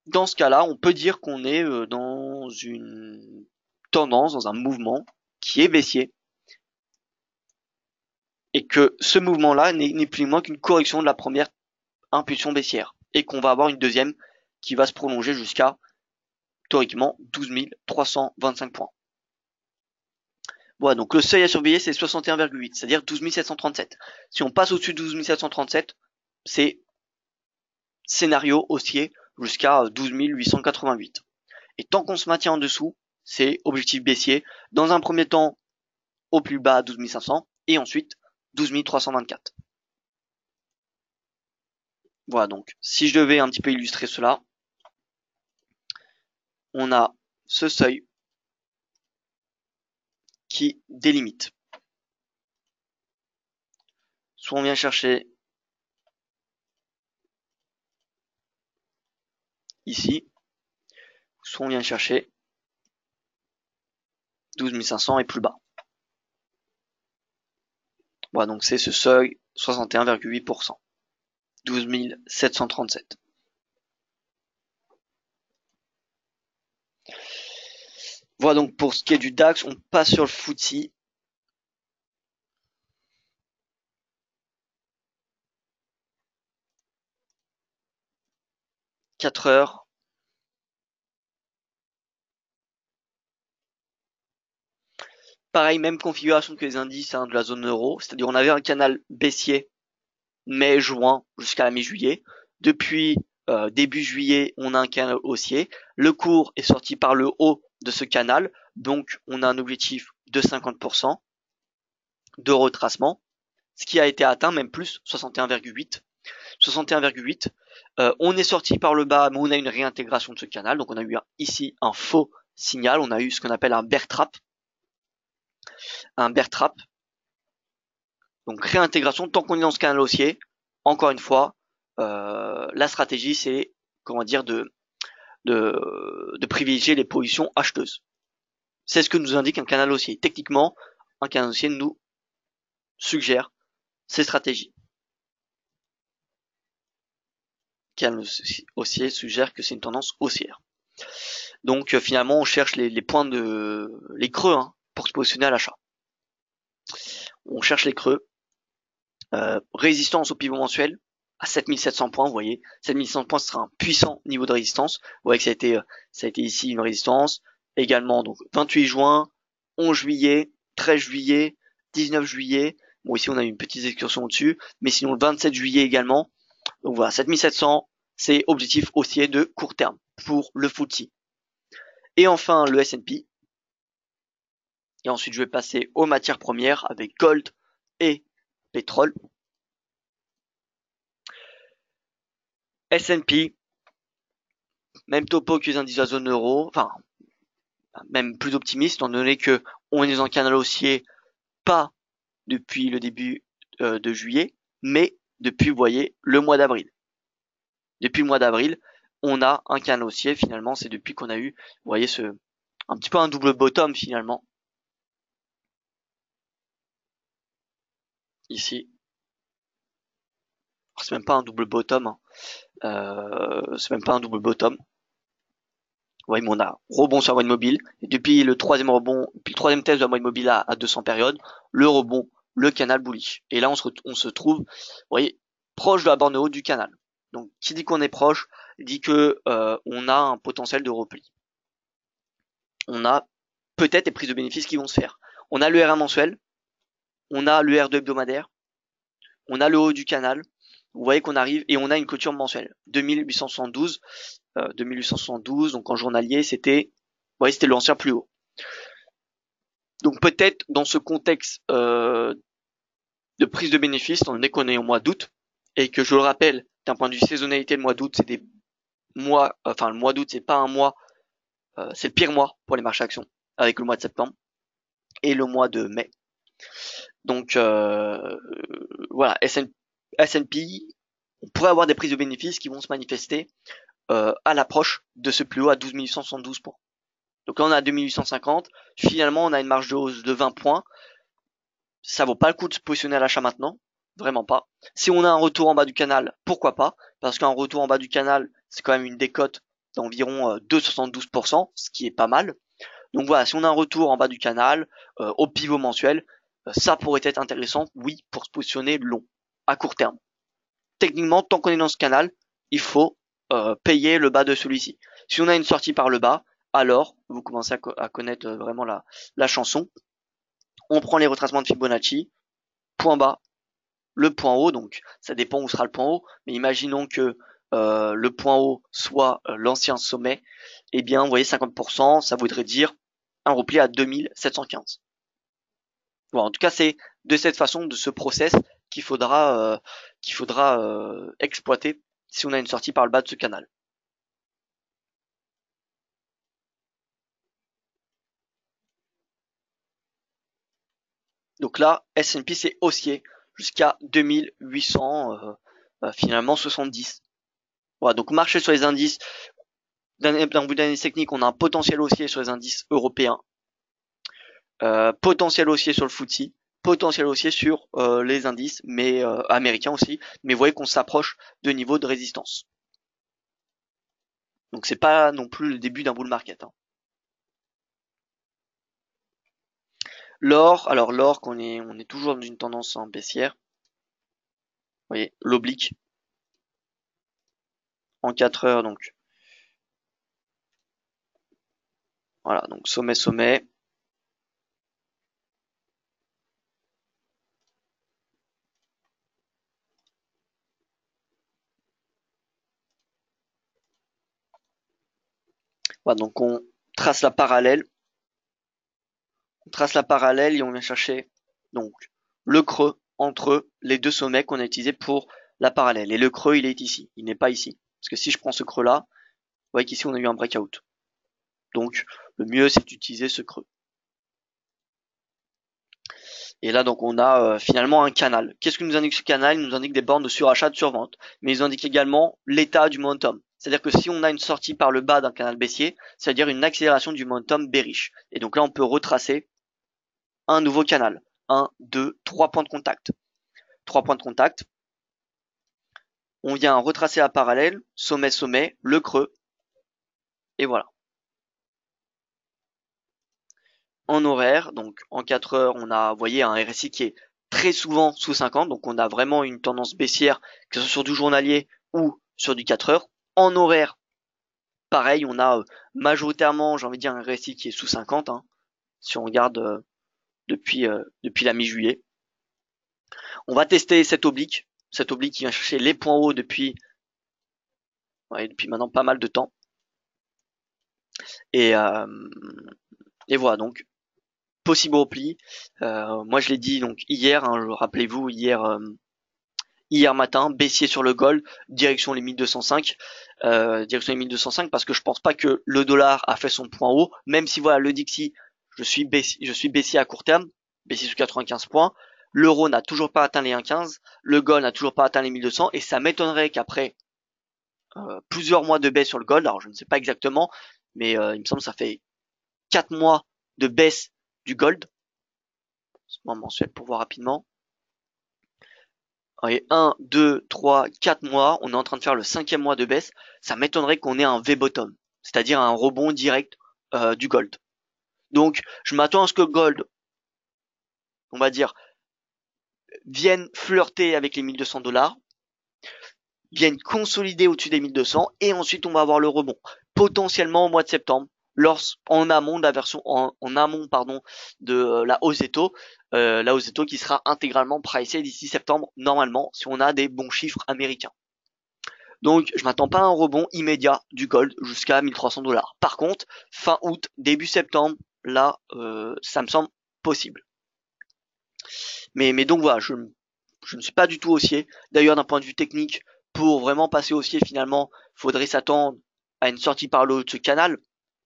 dans ce cas-là, on peut dire qu'on est dans une tendance, dans un mouvement qui est baissier, et que ce mouvement-là n'est plus ni moins qu'une correction de la première impulsion baissière, et qu'on va avoir une deuxième qui va se prolonger jusqu'à, théoriquement, 12 325 points. Voilà, donc le seuil à surveiller, c'est 61,8, c'est-à-dire 12 737. Si on passe au-dessus de 12 737, c'est scénario haussier jusqu'à 12 888. Et tant qu'on se maintient en dessous, c'est objectif baissier. Dans un premier temps, au plus bas, 12 500, et ensuite 12 324. Voilà, donc si je devais un petit peu illustrer cela, on a ce seuil qui délimite. Soit on vient chercher ici, soit on vient chercher 12 500 et plus bas. Voilà, donc c'est ce seuil 61,8%. 12 737. Voilà donc pour ce qui est du DAX, on passe sur le FTSE. « 4 heures. Pareil, même configuration que les indices de la zone euro, c'est-à-dire on avait un canal baissier mai-juin jusqu'à la mi-juillet. Depuis début juillet, on a un canal haussier. Le cours est sorti par le haut de ce canal, donc on a un objectif de 50% de retracement, ce qui a été atteint, même plus, 61,8. 61,8. On est sorti par le bas, mais on a une réintégration de ce canal, donc on a eu ici un faux signal, on a eu ce qu'on appelle un bear trap. Un bear trap. Donc réintégration, tant qu'on est dans ce canal haussier, encore une fois, la stratégie c'est, comment dire, de privilégier les positions acheteuses. C'est ce que nous indique un canal haussier. Techniquement, un canal haussier nous suggère ces stratégies. Canal haussier suggère que c'est une tendance haussière. Donc finalement, on cherche les points les creux pour se positionner à l'achat. On cherche les creux. Résistance au pivot mensuel à 7700 points, vous voyez, 7700 points, ce sera un puissant niveau de résistance. Vous voyez que ça a été ici une résistance. Également, donc, 28 juin, 11 juillet, 13 juillet, 19 juillet. Bon, ici, on a une petite excursion au-dessus, mais sinon, le 27 juillet également. Donc voilà, 7700, c'est objectif haussier de court terme pour le FTSE. Et enfin, le S&P. Et ensuite, je vais passer aux matières premières avec gold et pétrole. S&P, même topo que les indices de la zone euro, enfin, même plus optimiste, étant donné que on est dans un canal haussier, pas depuis le début de juillet, mais depuis, vous voyez, le mois d'avril. Depuis le mois d'avril, on a un canal haussier, finalement, c'est depuis qu'on a eu, vous voyez, un petit peu un double bottom, finalement. Ici. C'est même pas un double bottom, hein. C'est même pas un double bottom. Vous voyez, mais on a rebond sur la moyenne mobile. Et depuis le troisième rebond, puis le troisième test de la moyenne mobile à 200 périodes, le rebond, le canal bullish. Et là, on se trouve, vous voyez, proche de la borne haute du canal. Donc, qui dit qu'on est proche, dit que on a un potentiel de repli. On a peut-être des prises de bénéfices qui vont se faire. On a le R1 mensuel, on a le R2 hebdomadaire, on a le haut du canal. Vous voyez qu'on arrive et on a une clôture mensuelle. 2872, donc en journalier, c'était, vous voyez, c'était l'ancien plus haut. Donc peut-être dans ce contexte de prise de bénéfices, étant donné qu'on est au mois d'août, et que je le rappelle, d'un point de vue saisonnalité, le mois d'août, c'est des mois, enfin le mois d'août, c'est pas un mois, c'est le pire mois pour les marchés actions, avec le mois de septembre et le mois de mai. Donc voilà, S&P, on pourrait avoir des prises de bénéfices qui vont se manifester à l'approche de ce plus haut à 12 872 points. Donc là on est à 2850, finalement on a une marge de hausse de 20 points, ça vaut pas le coup de se positionner à l'achat maintenant, vraiment pas. Si on a un retour en bas du canal, pourquoi pas, parce qu'un retour en bas du canal, c'est quand même une décote d'environ 2,72%, ce qui est pas mal. Donc voilà, si on a un retour en bas du canal, au pivot mensuel, ça pourrait être intéressant, oui, pour se positionner long, à court terme. Techniquement, tant qu'on est dans ce canal, il faut payer le bas de celui-ci. Si on a une sortie par le bas, alors vous commencez à connaître vraiment la chanson. On prend les retracements de Fibonacci, point bas, le point haut, donc ça dépend où sera le point haut, mais imaginons que le point haut soit l'ancien sommet, eh bien vous voyez 50%, ça voudrait dire un repli à 2715. Bon, en tout cas, c'est de cette façon, de ce process qu'il faudra exploiter si on a une sortie par le bas de ce canal. Donc là, S&P c'est haussier jusqu'à 2800 finalement 70. Voilà, donc marché sur les indices. D'un bout d'analyse technique, on a un potentiel haussier sur les indices européens, potentiel haussier sur le FTSE, potentiel haussier sur les indices, mais américains aussi. Mais vous voyez qu'on s'approche de niveaux de résistance. Donc c'est pas non plus le début d'un bull market, hein. L'or, alors l'or, on est toujours dans une tendance en baissière. Vous voyez, l'oblique en 4 heures, donc voilà, donc sommet, sommet. Voilà, donc on trace la parallèle. On trace la parallèle et on vient chercher donc le creux entre les deux sommets qu'on a utilisés pour la parallèle. Et le creux, il est ici, il n'est pas ici. Parce que si je prends ce creux-là, vous voyez qu'ici on a eu un breakout. Donc le mieux c'est d'utiliser ce creux. Et là donc on a finalement un canal. Qu'est-ce que nous indique ce canal? Il nous indique des bornes de surachat, de survente. Mais il nous indique également l'état du momentum. C'est-à-dire que si on a une sortie par le bas d'un canal baissier, c'est-à-dire une accélération du momentum bearish. Et donc là on peut retracer un nouveau canal. 1, 2, 3 points de contact. 3 points de contact. On vient retracer la parallèle, sommet, sommet, le creux. Et voilà. En horaire, donc en 4 heures, on a, vous voyez, un RSI qui est très souvent sous 50. Donc on a vraiment une tendance baissière, que ce soit sur du journalier ou sur du 4 heures. En horaire, pareil, on a majoritairement, j'ai envie de dire, un RSI qui est sous 50. Hein. Si on regarde depuis la mi-juillet. On va tester cette oblique qui vient chercher les points hauts depuis maintenant pas mal de temps. Et voilà, donc possible repli. Moi je l'ai dit donc hier, hein, rappelez-vous hier matin, baissier sur le gold, direction les 1205, parce que je pense pas que le dollar a fait son point haut, même si voilà le Dixie, je suis baissier à court terme, baissier sur 95 points. L'euro n'a toujours pas atteint les 1,15, le gold n'a toujours pas atteint les 1200, et ça m'étonnerait qu'après plusieurs mois de baisse sur le gold, alors je ne sais pas exactement, mais il me semble que ça fait 4 mois de baisse du gold, mensuel pour voir rapidement. Et 1, 2, 3, 4 mois, on est en train de faire le 5e mois de baisse, ça m'étonnerait qu'on ait un V-bottom, c'est-à-dire un rebond direct du gold. Donc je m'attends à ce que gold, on va dire, vienne flirter avec les 1200 $, vienne consolider au-dessus des 1200, et ensuite on va avoir le rebond, potentiellement au mois de septembre, en amont de la version, en amont pardon de la hausse des taux, qui sera intégralement pricée d'ici septembre normalement si on a des bons chiffres américains. Donc je m'attends pas à un rebond immédiat du gold jusqu'à 1300 $. Par contre, fin août, début septembre, là ça me semble possible. Mais donc voilà, je ne suis pas du tout haussier. D'ailleurs d'un point de vue technique, pour vraiment passer haussier finalement, faudrait s'attendre à une sortie par le haut de ce canal,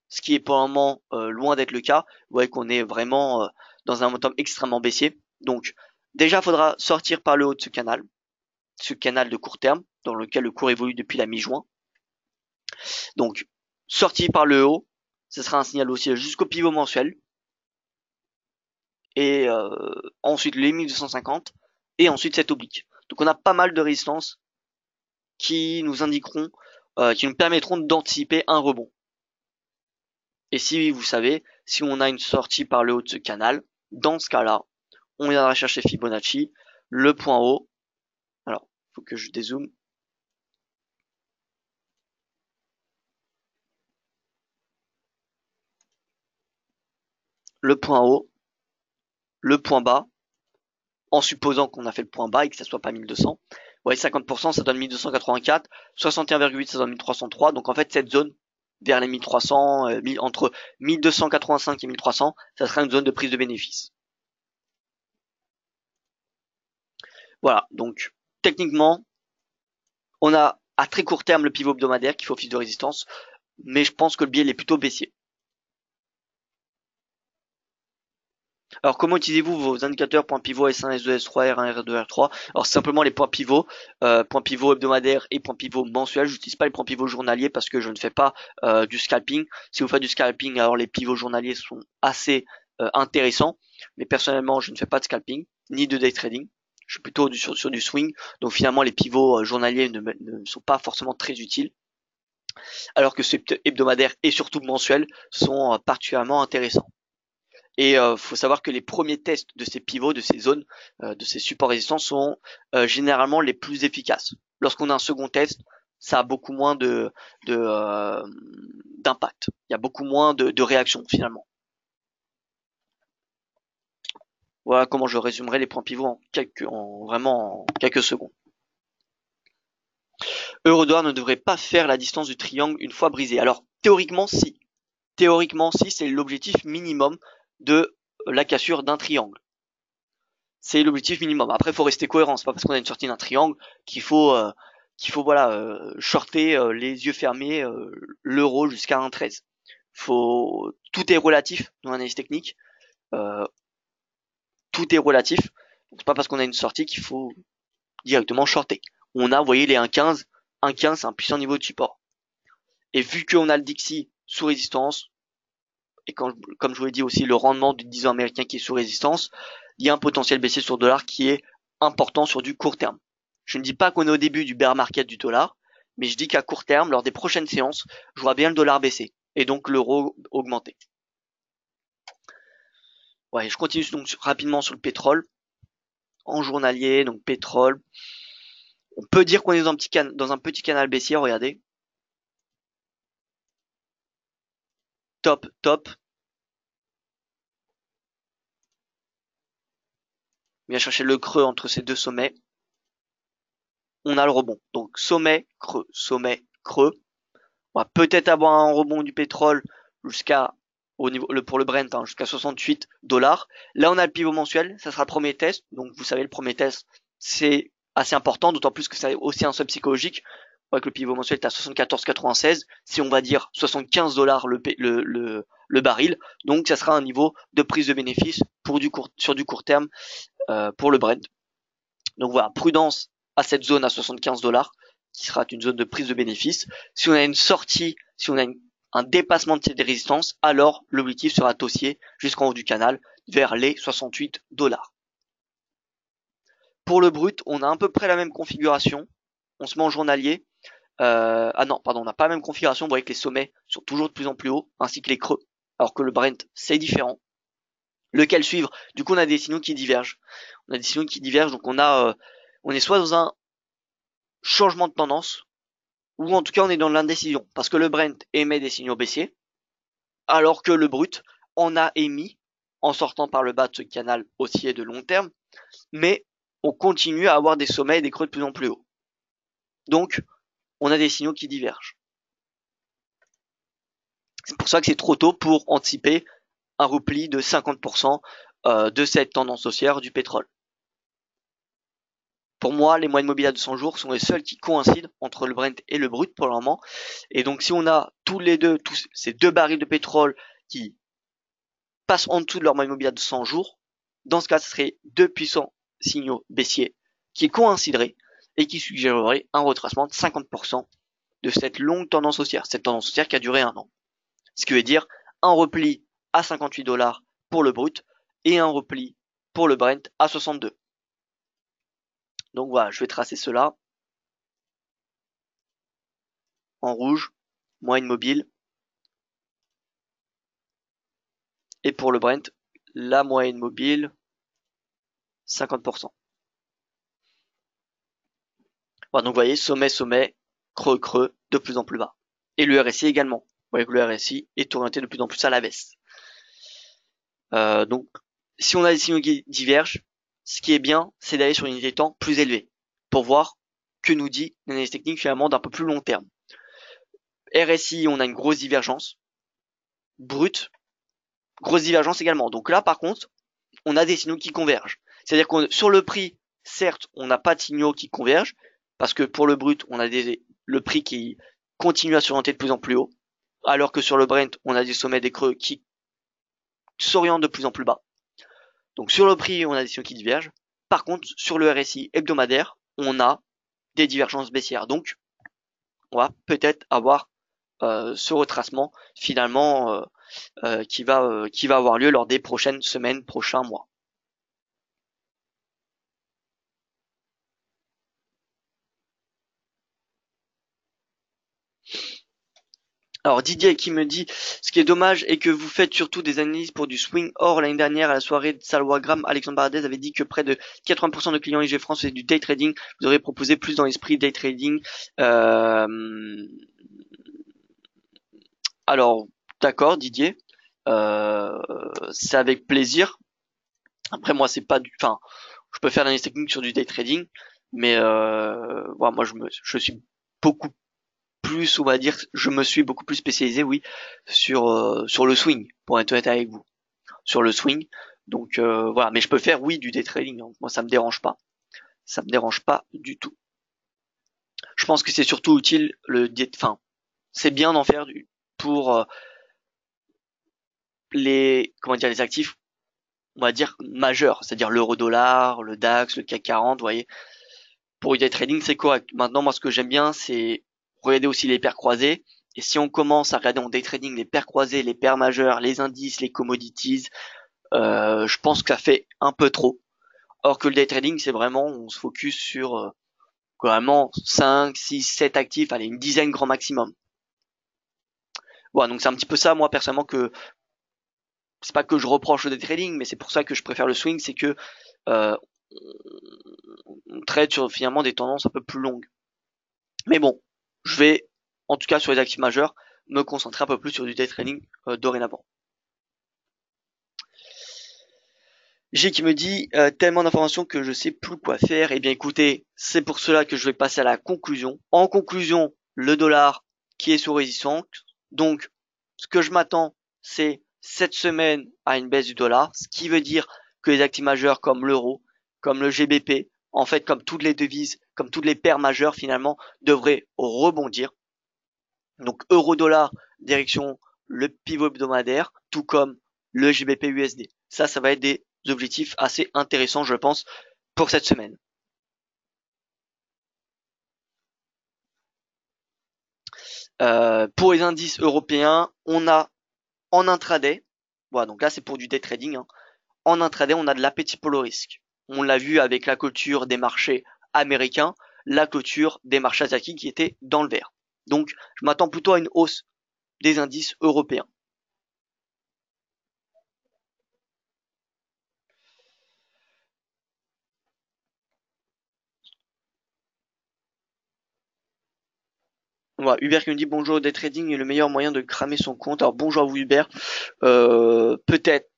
ce qui est pour le moment loin d'être le cas. Vous voyez qu'on est vraiment dans un momentum extrêmement baissier. Donc déjà, il faudra sortir par le haut de ce canal de court terme, dans lequel le cours évolue depuis la mi-juin. Donc, sortie par le haut, ce sera un signal haussier jusqu'au pivot mensuel. Et ensuite les 1250, et ensuite cette oblique. Donc on a pas mal de résistances qui nous indiqueront, qui nous permettront d'anticiper un rebond. Et si vous savez, si on a une sortie par le haut de ce canal, dans ce cas-là, on viendra chercher Fibonacci, le point haut. Alors, faut que je dézoome. Le point haut, le point bas, en supposant qu'on a fait le point bas et que ça soit pas 1200. Vous voyez, 50%, ça donne 1284, 61,8, ça donne 1303. Donc en fait, cette zone vers les 1300, entre 1285 et 1300, ça sera une zone de prise de bénéfice. Voilà, donc techniquement, on a à très court terme le pivot hebdomadaire qui fait office de résistance, mais je pense que le biais est plutôt baissier. Alors comment utilisez-vous vos indicateurs points pivot S1, S2, S3, R1, R2, R3? Alors c'est simplement les points pivots hebdomadaires et points pivots mensuels. J'utilise pas les points pivots journaliers parce que je ne fais pas du scalping. Si vous faites du scalping, alors les pivots journaliers sont assez intéressants, mais personnellement je ne fais pas de scalping ni de day trading. Je suis plutôt sur du swing, donc finalement les pivots journaliers ne sont pas forcément très utiles, alors que ceux hebdomadaires et surtout mensuels sont particulièrement intéressants. Et faut savoir que les premiers tests de ces pivots, de ces zones, de ces supports résistants sont généralement les plus efficaces. Lorsqu'on a un second test, ça a beaucoup moins d'impact. Il y a beaucoup moins de réactions finalement. Voilà comment je résumerai les points pivots en quelques secondes. Eurodollar ne devrait pas faire la distance du triangle une fois brisé. Alors théoriquement si. Théoriquement si, c'est l'objectif minimum de la cassure d'un triangle. C'est l'objectif minimum. Après, il faut rester cohérent. C'est pas parce qu'on a une sortie d'un triangle qu'il faut shorter les yeux fermés l'euro jusqu'à 1,13. Tout est relatif dans l'analyse technique. Tout est relatif. Donc c'est pas parce qu'on a une sortie qu'il faut directement shorter. On a, vous voyez, les 1,15. 1,15, c'est un puissant niveau de support. Et vu qu'on a le Dixie sous résistance, et comme je vous l'ai dit aussi, le rendement du 10 ans américain qui est sous résistance, il y a un potentiel baissier sur le dollar qui est important sur du court terme. Je ne dis pas qu'on est au début du bear market du dollar, mais je dis qu'à court terme, lors des prochaines séances, je vois bien le dollar baisser et donc l'euro augmenter. Ouais, je continue donc rapidement sur le pétrole. En journalier, donc pétrole. On peut dire qu'on est dans un petit canal baissier, regardez. Top, top. vient chercher le creux entre ces deux sommets, on a le rebond. Donc sommet, creux, sommet, creux. On va peut-être avoir un rebond du pétrole jusqu'à au niveau pour le Brent hein, jusqu'à 68 $. Là on a le pivot mensuel, ça sera le premier test. Donc vous savez le premier test c'est assez important, d'autant plus que c'est aussi un seuil psychologique. On voit que le pivot mensuel est à 74,96. Si on va dire 75 $ le baril, donc ça sera un niveau de prise de bénéfice pour sur du court terme pour le Brent. Donc voilà, prudence à cette zone à 75 $, qui sera une zone de prise de bénéfice. Si on a une sortie, si on a un dépassement de cette résistance, alors l'objectif sera haussier jusqu'en haut du canal vers les 68 $. Pour le brut, on a à peu près la même configuration. On se met en journalier. Ah non, pardon, on n'a pas la même configuration. Vous voyez que les sommets sont toujours de plus en plus hauts, ainsi que les creux. Alors que le Brent, c'est différent. Lequel suivre? Du coup, on a des signaux qui divergent. On a des signaux qui divergent, donc on est soit dans un changement de tendance, ou en tout cas on est dans l'indécision, parce que le Brent émet des signaux baissiers, alors que le brut en a émis en sortant par le bas de ce canal haussier de long terme, mais on continue à avoir des sommets et des creux de plus en plus hauts. Donc, on a des signaux qui divergent. C'est pour ça que c'est trop tôt pour anticiper un repli de 50% de cette tendance haussière du pétrole. Pour moi, les moyennes mobiles à 200 jours sont les seuls qui coïncident entre le Brent et le brut pour le moment. Et donc, si on a tous ces deux barils de pétrole qui passent en dessous de leur moyenne mobile à 200 jours, dans ce cas, ce serait deux puissants signaux baissiers qui coïncideraient et qui suggéreraient un retracement de 50% de cette longue tendance haussière, cette tendance haussière qui a duré un an. Ce qui veut dire un repli à 58 $ pour le brut et un repli pour le Brent à 62. Donc voilà, je vais tracer cela en rouge, moyenne mobile. Et pour le Brent, la moyenne mobile, 50%. Voilà, donc vous voyez, sommet, sommet, creux, creux, de plus en plus bas. Et le RSI également. Vous voyez que le RSI est orienté de plus en plus à la baisse. Donc, si on a des signaux qui divergent, ce qui est bien, c'est d'aller sur une unité de temps plus élevée pour voir que nous dit l'analyse technique finalement d'un peu plus long terme. RSI, on a une grosse divergence. Brut, grosse divergence également. Donc là, par contre, on a des signaux qui convergent. C'est-à-dire que sur le prix, certes, on n'a pas de signaux qui convergent, parce que pour le brut, on a le prix qui continue à s'orienter de plus en plus haut, alors que sur le Brent, on a des sommets, des creux qui s'orientent de plus en plus bas. Donc sur le prix, on a des signaux qui divergent. Par contre, sur le RSI hebdomadaire, on a des divergences baissières. Donc, on va peut-être avoir ce retracement finalement qui va avoir lieu lors des prochaines semaines, prochains mois. Alors Didier qui me dit, ce qui est dommage est que vous faites surtout des analyses pour du swing. Or, l'année dernière, à la soirée de Salwagram, Alexandre Bardez avait dit que près de 80% de clients IG France faisaient du day trading. Vous aurez proposé plus dans l'esprit day trading. Alors, d'accord Didier, c'est avec plaisir. Après moi, c'est pas enfin, je peux faire l'analyse technique sur du day trading, mais voilà, moi je suis beaucoup plus, on va dire, je me suis beaucoup plus spécialisé, oui, sur le swing, pour être honnête avec vous, sur le swing. Donc voilà, mais je peux faire, oui, du day trading. Hein. Moi, ça me dérange pas du tout. Je pense que c'est surtout utile enfin, c'est bien d'en faire pour les actifs, on va dire majeurs, c'est-à-dire l'euro-dollar, le DAX, le CAC 40, vous voyez. Pour du day trading, c'est correct. Maintenant, moi, ce que j'aime bien, c'est regarder aussi les paires croisées. Et si on commence à regarder en day trading les paires croisées, les paires majeures, les indices, les commodities, je pense que ça fait un peu trop. Or que le day trading, c'est vraiment, on se focus sur vraiment 5, 6, 7 actifs, allez, une dizaine grand maximum. Voilà, donc c'est un petit peu ça, moi, personnellement, que c'est pas que je reproche le day trading, mais c'est pour ça que je préfère le swing, c'est que on trade sur finalement des tendances un peu plus longues. Mais bon, je vais, en tout cas sur les actifs majeurs, me concentrer un peu plus sur du day trading dorénavant. J'ai qui me dit tellement d'informations que je sais plus quoi faire. Eh bien écoutez, c'est pour cela que je vais passer à la conclusion. En conclusion, le dollar qui est sous résistance. Donc, ce que je m'attends, c'est cette semaine à une baisse du dollar, ce qui veut dire que les actifs majeurs comme l'euro, comme le GBP, en fait comme toutes les devises, comme toutes les paires majeures finalement, devraient rebondir. Donc euro-dollar, direction le pivot hebdomadaire, tout comme le GBP USD. Ça va être des objectifs assez intéressants, je pense, pour cette semaine. Pour les indices européens, on a en intraday, voilà, donc là c'est pour du day trading, hein. En intraday, on a de l'appétit pour le risque. On l'a vu avec la clôture des marchés américains, la clôture des marchés asiatiques qui était dans le vert. Donc, je m'attends plutôt à une hausse des indices européens. Voilà, Hubert qui me dit bonjour, day trading est le meilleur moyen de cramer son compte. Alors bonjour à vous Hubert. Peut-être,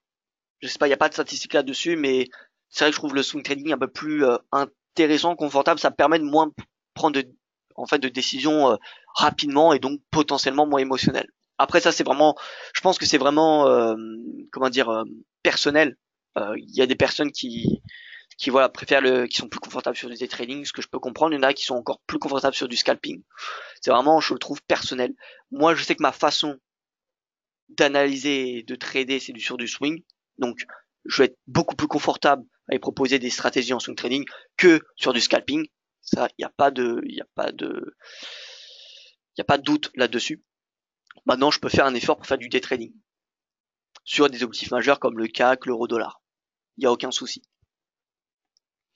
je sais pas, il n'y a pas de statistiques là-dessus, mais c'est vrai que je trouve le swing trading un peu plus intéressant, confortable. Ça permet de moins prendre de décisions rapidement et donc potentiellement moins émotionnelles. Après ça, c'est vraiment, je pense que c'est vraiment, comment dire, personnel. Il y a des personnes qui voilà préfèrent qui sont plus confortables sur du day trading, ce que je peux comprendre. Il y en a qui sont encore plus confortables sur du scalping. C'est vraiment, je le trouve personnel. Moi, je sais que ma façon d'analyser et de trader, c'est sur du swing. Donc, je vais être beaucoup plus confortable à y proposer des stratégies en swing trading que sur du scalping. Ça, il y a pas de doute là-dessus. Maintenant, je peux faire un effort pour faire du day trading sur des objectifs majeurs comme le CAC, l'euro dollar. Il n'y a aucun souci.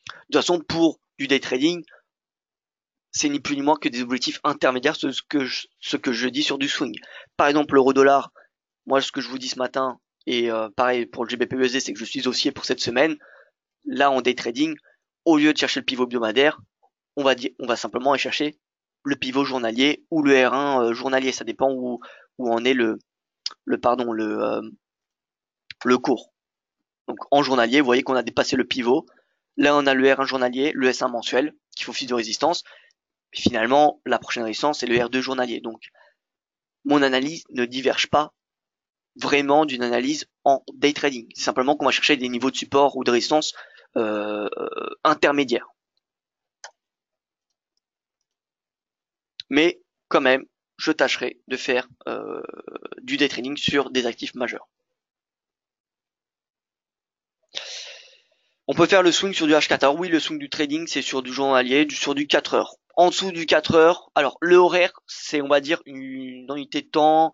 De toute façon, pour du day trading, c'est ni plus ni moins que des objectifs intermédiaires, ce que je dis sur du swing. Par exemple, l'euro dollar, moi, ce que je vous dis ce matin, et pareil pour le GBP/USD, c'est que je suis haussier pour cette semaine. Là, en day trading, au lieu de chercher le pivot hebdomadaire, on va simplement aller chercher le pivot journalier ou le R1 journalier. Ça dépend où en est le cours. Donc en journalier, vous voyez qu'on a dépassé le pivot. Là, on a le R1 journalier, le S1 mensuel, qui fait office de résistance. Et finalement, la prochaine résistance, c'est le R2 journalier. Donc, mon analyse ne diverge pas vraiment d'une analyse en day trading. C'est simplement qu'on va chercher des niveaux de support ou de résistance intermédiaires. Mais quand même, je tâcherai de faire du day trading sur des actifs majeurs. On peut faire le swing sur du H4. Alors oui, le swing du trading, c'est sur du journalier, sur du 4 heures. En dessous du 4 heures, alors le horaire, c'est on va dire une unité de temps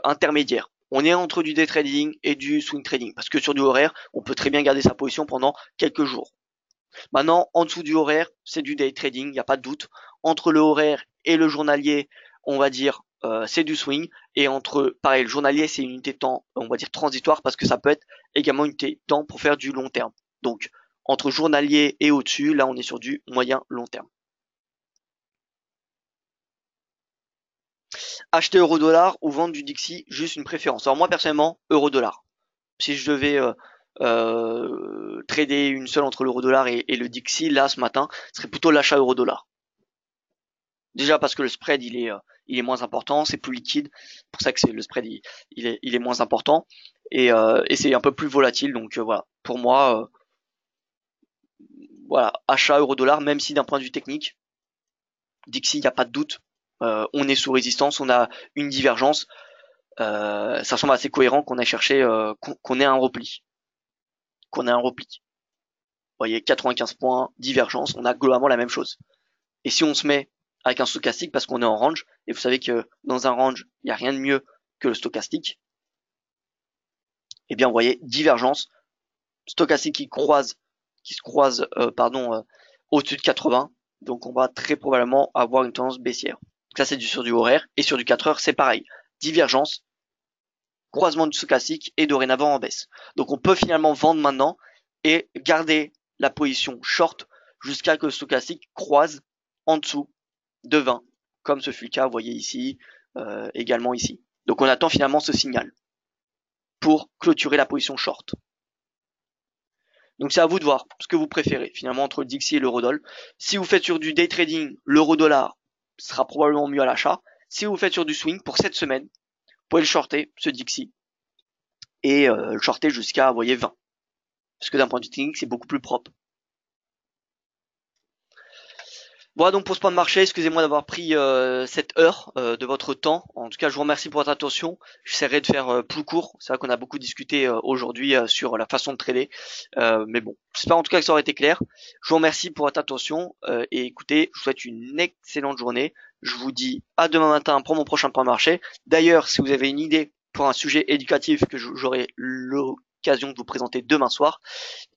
intermédiaire. On est entre du day trading et du swing trading. Parce que sur du horaire, on peut très bien garder sa position pendant quelques jours. Maintenant, en dessous du horaire, c'est du day trading, il n'y a pas de doute. Entre le horaire et le journalier, on va dire c'est du swing. Et entre, pareil, le journalier, c'est une unité de temps, on va dire transitoire, parce que ça peut être également une unité de temps pour faire du long terme. Donc, entre journalier et au-dessus, là, on est sur du moyen long terme. Acheter euro-dollar ou vendre du Dixie, juste une préférence. Alors moi, personnellement, euro-dollar. Si je devais trader une seule entre l'euro-dollar et le Dixie, là, ce matin, ce serait plutôt l'achat euro-dollar. Déjà parce que le spread il est moins important, c'est plus liquide, c'est pour ça que le spread il est moins important et c'est un peu plus volatile. Donc voilà, pour moi voilà, achat euro-dollar, même si d'un point de vue technique, Dixie, il n'y a pas de doute, on est sous résistance, on a une divergence, ça semble assez cohérent qu'on ait cherché qu'on ait un repli, qu'on ait un repli. Vous voyez, 95 points, divergence, on a globalement la même chose. Et si on se met avec un stochastique parce qu'on est en range, et vous savez que dans un range, il n'y a rien de mieux que le stochastique, eh bien vous voyez, divergence, stochastique qui se croise au-dessus de 80, donc on va très probablement avoir une tendance baissière. Donc ça c'est sur du horaire, et sur du 4 heures c'est pareil, divergence, croisement du stochastique et dorénavant en baisse. Donc on peut finalement vendre maintenant et garder la position short jusqu'à que le stochastique croise en dessous de 20, comme ce fut le cas, vous voyez ici, également ici. Donc on attend finalement ce signal pour clôturer la position short. Donc c'est à vous de voir ce que vous préférez finalement entre le Dixie et l'eurodoll. Si vous faites sur du day trading, l'euro-dollar sera probablement mieux à l'achat. Si vous faites sur du swing pour cette semaine, vous pouvez le shorter, ce Dixie, et le shorter jusqu'à, vous voyez, 20. Parce que d'un point de vue technique, c'est beaucoup plus propre. Voilà donc pour ce point de marché, excusez-moi d'avoir pris cette heure de votre temps. En tout cas, je vous remercie pour votre attention. J'essaierai de faire plus court. C'est vrai qu'on a beaucoup discuté aujourd'hui sur la façon de trader. Mais bon, j'espère en tout cas que ça aurait été clair. Je vous remercie pour votre attention et écoutez, je vous souhaite une excellente journée. Je vous dis à demain matin pour mon prochain point de marché. D'ailleurs, si vous avez une idée pour un sujet éducatif que j'aurai l'occasion de vous présenter demain soir,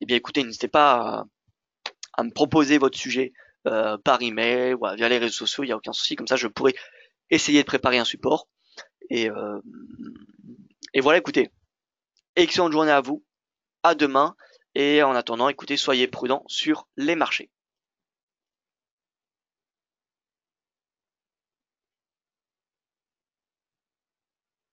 eh bien écoutez, n'hésitez pas à me proposer votre sujet par email ou via les réseaux sociaux, il n'y a aucun souci, comme ça je pourrais essayer de préparer un support. Et, euh, et voilà, écoutez, excellente journée à vous, à demain, et en attendant, écoutez, soyez prudents sur les marchés.